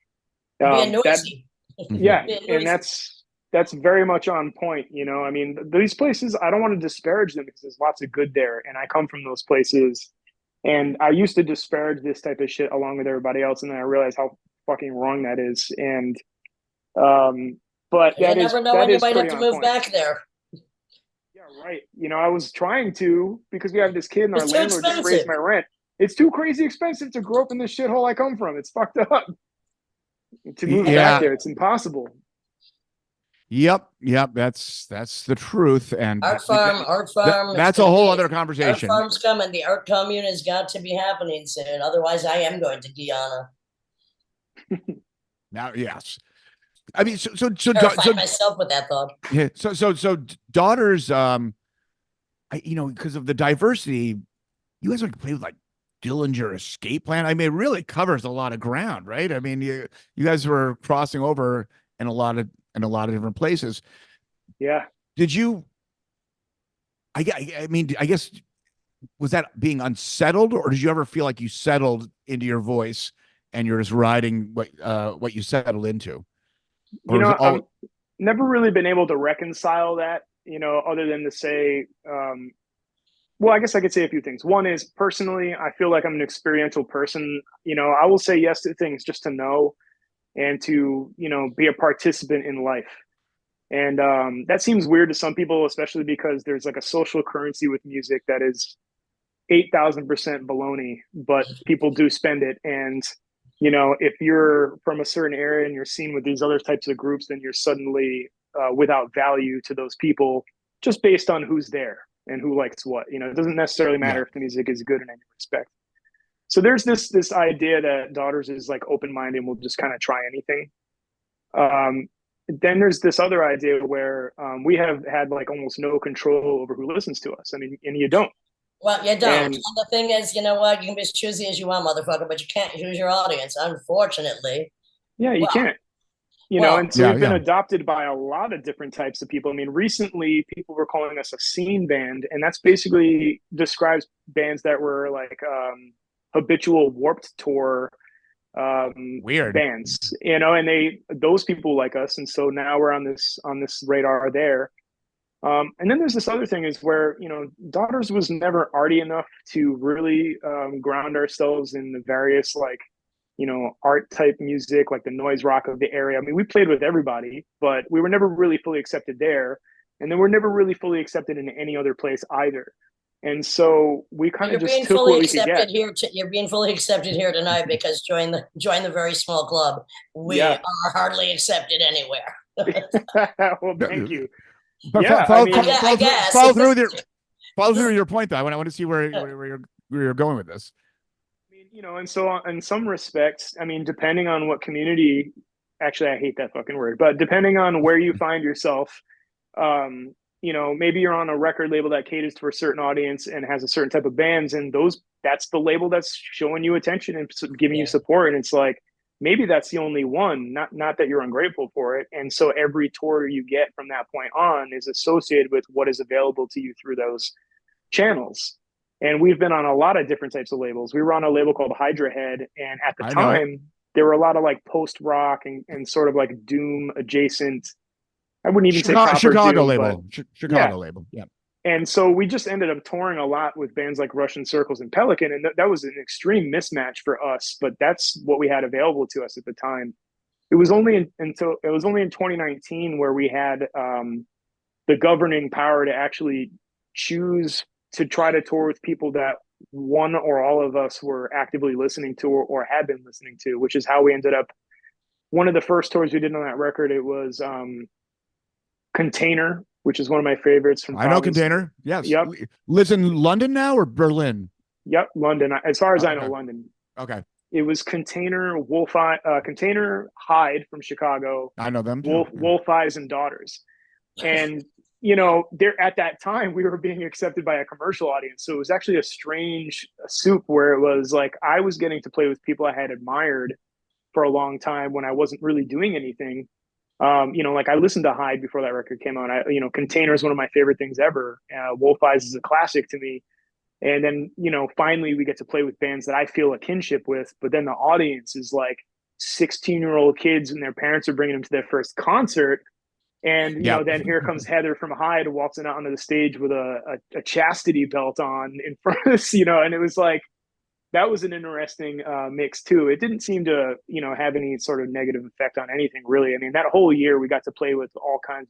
Being noisy. Yeah, and that's very much on point. I mean, these places, I don't want to disparage them because there's lots of good there, and I come from those places, and I used to disparage this type of shit along with everybody else, and then I realized how fucking wrong that is. And but you never know when you might have to move back there. Right. I was trying to, because we have this kid and our landlord just raised my rent. It's too crazy expensive to grow up in this shithole I come from. It's fucked up. To move back there, it's impossible. Yep. That's the truth. And art farm. That's a whole other conversation. Art farm's coming. The art commune has got to be happening soon. Otherwise, I am going to Guyana. Now, yes. I mean, so myself with that thought. Yeah. So daughters, because of the diversity, you guys like play with like Dillinger Escape Plan. I mean, it really covers a lot of ground, right? I mean, you guys were crossing over in a lot of different places. Yeah. Did you? I mean, I guess, was that being unsettled, or did you ever feel like you settled into your voice and you're just riding what you settled into? I've never really been able to reconcile that, other than to say, well, I guess I could say a few things. One is, personally, I feel like I'm an experiential person. I will say yes to things just to know and to, be a participant in life. And that seems weird to some people, especially because there's like a social currency with music that is 8,000% baloney, but people do spend it. And if you're from a certain area and you're seen with these other types of groups, then you're suddenly without value to those people just based on who's there and who likes what. It doesn't necessarily matter if the music is good in any respect. So there's this idea that Daughters is like open-minded and will just kind of try anything. Then there's this other idea where we have had like almost no control over who listens to us. I mean, and you don't. Well, you don't. And the thing is, you know what? You can be as choosy as you want, motherfucker, but you can't choose your audience, unfortunately. Yeah, you can't. And so we've been adopted by a lot of different types of people. I mean, recently people were calling us a scene band, and that's basically describes bands that were like habitual Warped Tour weird bands, and those people like us, and so now we're on this radar there. And then there's this other thing is where, Daughters was never arty enough to really ground ourselves in the various art type music, like the noise rock of the area. I mean, we played with everybody, but we were never really fully accepted there. And then we're never really fully accepted in any other place either. And so we kind of just took what we could get. You're being fully accepted here tonight because join the very small club. We are hardly accepted anywhere. Well, thank you. But Yeah, follow, I mean, I guess. follow through with your follow through with your point though. I want to see where you're going with this. I mean, you know, and so in some respects, I mean, depending on what community, actually, I hate that fucking word, but depending on where you find yourself, um, you know, maybe you're on a record label that caters to a certain audience and has a certain type of bands, and that's the label that's showing you attention and giving you support. And it's like, maybe that's the only one, not that you're ungrateful for it. And so every tour you get from that point on is associated with what is available to you through those channels. And we've been on a lot of different types of labels. We were on a label called Hydra Head, and at the I know it. time, there were a lot of like post rock and sort of like doom adjacent. I wouldn't even say proper Chicago doom, label. but Chicago label. Yeah. and so we just ended up touring a lot with bands like Russian Circles and Pelican, and that was an extreme mismatch for us. But that's what we had available to us at the time. It was only in 2019 where we had the governing power to actually choose to try to tour with people that one or all of us were actively listening to or had been listening to, which is how we ended up. One of the first tours we did on that record, it was Container, which is one of my favorites from I know Container. Yes. Yep. Lives in London now or Berlin? Yep, London. As far as I know, okay. London. Okay. It was Container, Container Hyde from Chicago. I know them too. Wolf Eyes and Daughters. And you know, there at that time we were being accepted by a commercial audience. So it was actually a strange soup where it was like I was getting to play with people I had admired for a long time when I wasn't really doing anything. You know, like I listened to Hyde before that record came out. Container is one of my favorite things ever. Wolf Eyes is a classic to me. And then, you know, finally we get to play with bands that I feel a kinship with, but then the audience is like 16-year-old kids and their parents are bringing them to their first concert. And, you know, then here comes Heather from Hyde waltzing out onto the stage with a chastity belt on in front of us, you know, and it was like, that was an interesting mix too. It didn't seem to, you know, have any sort of negative effect on anything really. I mean, that whole year we got to play with all kinds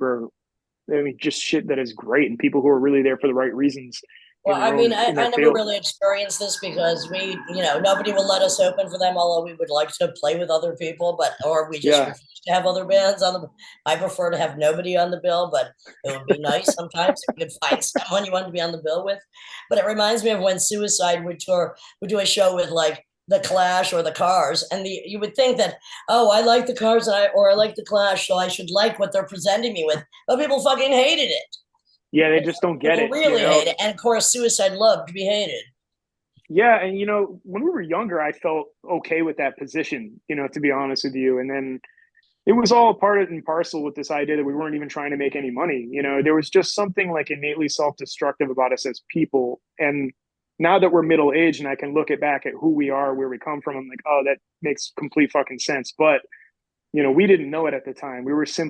of just shit that is great and people who are really there for the right reasons. Well, I mean, I never really experienced this because nobody will let us open for them, although we would like to play with other people, or we just refuse to have other bands on the. I prefer to have nobody on the bill, but it would be nice sometimes if you could find someone you want to be on the bill with. But it reminds me of when Suicide would do a show with like the Clash or the Cars, and you would think that, oh, I like the Cars or I like the Clash, so I should like what they're presenting me with, but people fucking hated it. Yeah, they just don't get it. Really hate it. And of course, Suicide loved to be hated. Yeah, and you know, when we were younger, I felt okay with that position, you know, to be honest with you. And then it was all part and parcel with this idea that we weren't even trying to make any money. You know, there was just something like innately self-destructive about us as people. And now that we're middle-aged and I can look back at who we are, where we come from, I'm like, oh, that makes complete fucking sense. But, you know, we didn't know it at the time. We were just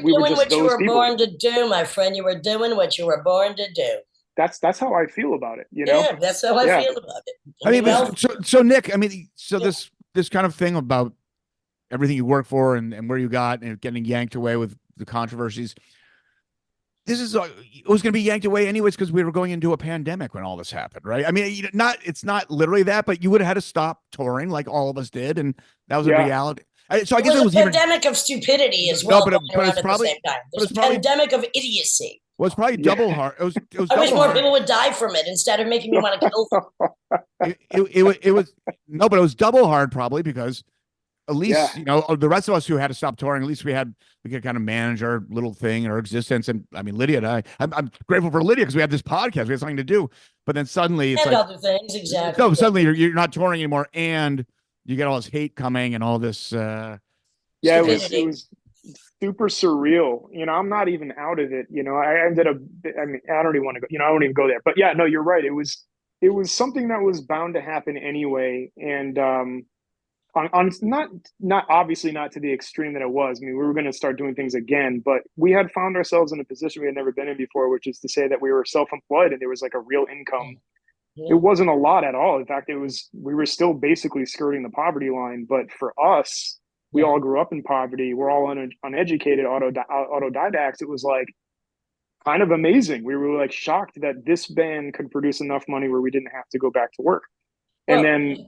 what you were people. Born to do, my friend. You were doing what you were born to do. That's how I feel about it. You know? Yeah, that's how I feel about it. I mean, so Nick, I mean, this kind of thing about everything you work for and where you got and getting yanked away with the controversies. It was going to be yanked away anyways because we were going into a pandemic when all this happened, right? I mean, it's not literally that, but you would have had to stop touring like all of us did, and that was a reality. So I guess it was a pandemic of stupidity as well. No, but it's probably at the same time. There's a pandemic of idiocy. Well, it's probably double hard. It was I wish more people would die from it instead of making me want to kill them. It was no, but it was double hard probably because at least you know the rest of us who had to stop touring. At least we could kind of manage our little thing, our existence. And I mean, Lydia and I'm grateful for Lydia because we had this podcast. We had something to do. But then suddenly it's other things exactly. No, suddenly you're not touring anymore, and you get all this hate coming and all this. It was super surreal. You know, I'm not even out of it. You know, I ended up. I mean, I don't even want to go. You know, I won't even go there. But yeah, no, you're right. It was something that was bound to happen anyway, and on not obviously not to the extreme that it was. I mean, we were going to start doing things again, but we had found ourselves in a position we had never been in before, which is to say that we were self-employed and there was like a real income. Yeah. It wasn't a lot at all. In fact, we were still basically skirting the poverty line. But for us, we all grew up in poverty. We're all uneducated autodidacts. It was like kind of amazing. We were like shocked that this band could produce enough money where we didn't have to go back to work. And then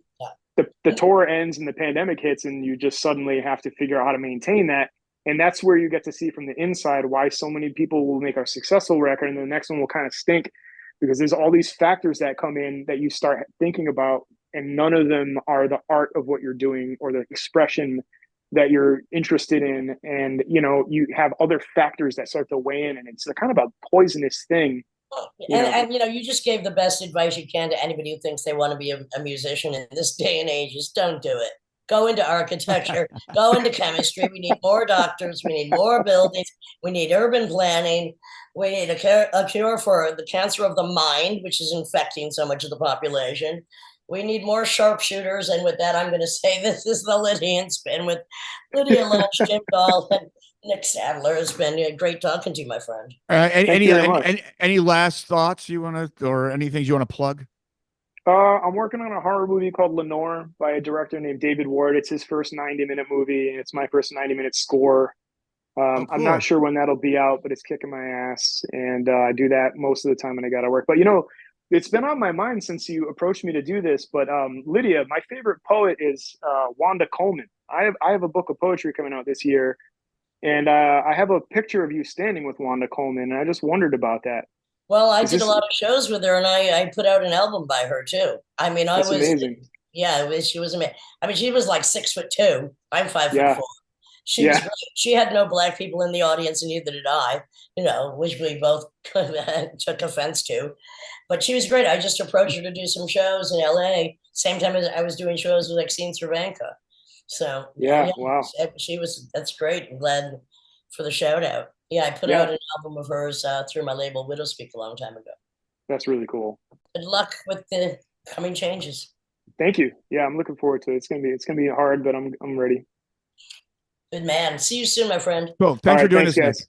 the tour ends and the pandemic hits, and you just suddenly have to figure out how to maintain that. And that's where you get to see from the inside why so many people will make a successful record and the next one will kind of stink, because there's all these factors that come in that you start thinking about, and none of them are the art of what you're doing or the expression that you're interested in. And, you have other factors that start to weigh in, and it's a kind of a poisonous thing. And you just gave the best advice you can to anybody who thinks they want to be a musician in this day and age. Just don't do it. Go into architecture, go into chemistry. We need more doctors. We need more buildings. We need urban planning. We need a cure for the cancer of the mind, which is infecting so much of the population. We need more sharpshooters. And with that, I'm going to say this is the Lydian Spin with Lydia Lunch, Jim Dahl, and Nick Sadler. It's been great talking to you, my friend. Any last thoughts you want to, or any things you want to plug? I'm working on a horror movie called Lenore by a director named David Ward. It's his first 90-minute movie, and it's my first 90-minute score. Cool. I'm not sure when that'll be out, but it's kicking my ass. And I do that most of the time when I got to work. But, it's been on my mind since you approached me to do this. But Lydia, my favorite poet is Wanda Coleman. I have a book of poetry coming out this year. And I have a picture of you standing with Wanda Coleman. And I just wondered about that. Well, I did a lot of shows with her, and I put out an album by her too. I mean, That's amazing. Yeah, she was amazing. I mean, she was like 6'2". I'm 5'4". She was great. She had no black people in the audience, and neither did I. Which we both took offense to. But she was great. I just approached her to do some shows in LA, same time as I was doing shows with Exene Cervenka. So wow. That's great. I'm glad for the shout out. Yeah, I put out an album of hers through my label Widowspeak a long time ago. That's really cool. Good luck with the coming changes. Thank you. Yeah, I'm looking forward to it. It's gonna be hard, but I'm ready. Good man. See you soon, my friend. Cool. Thanks for doing this, guys.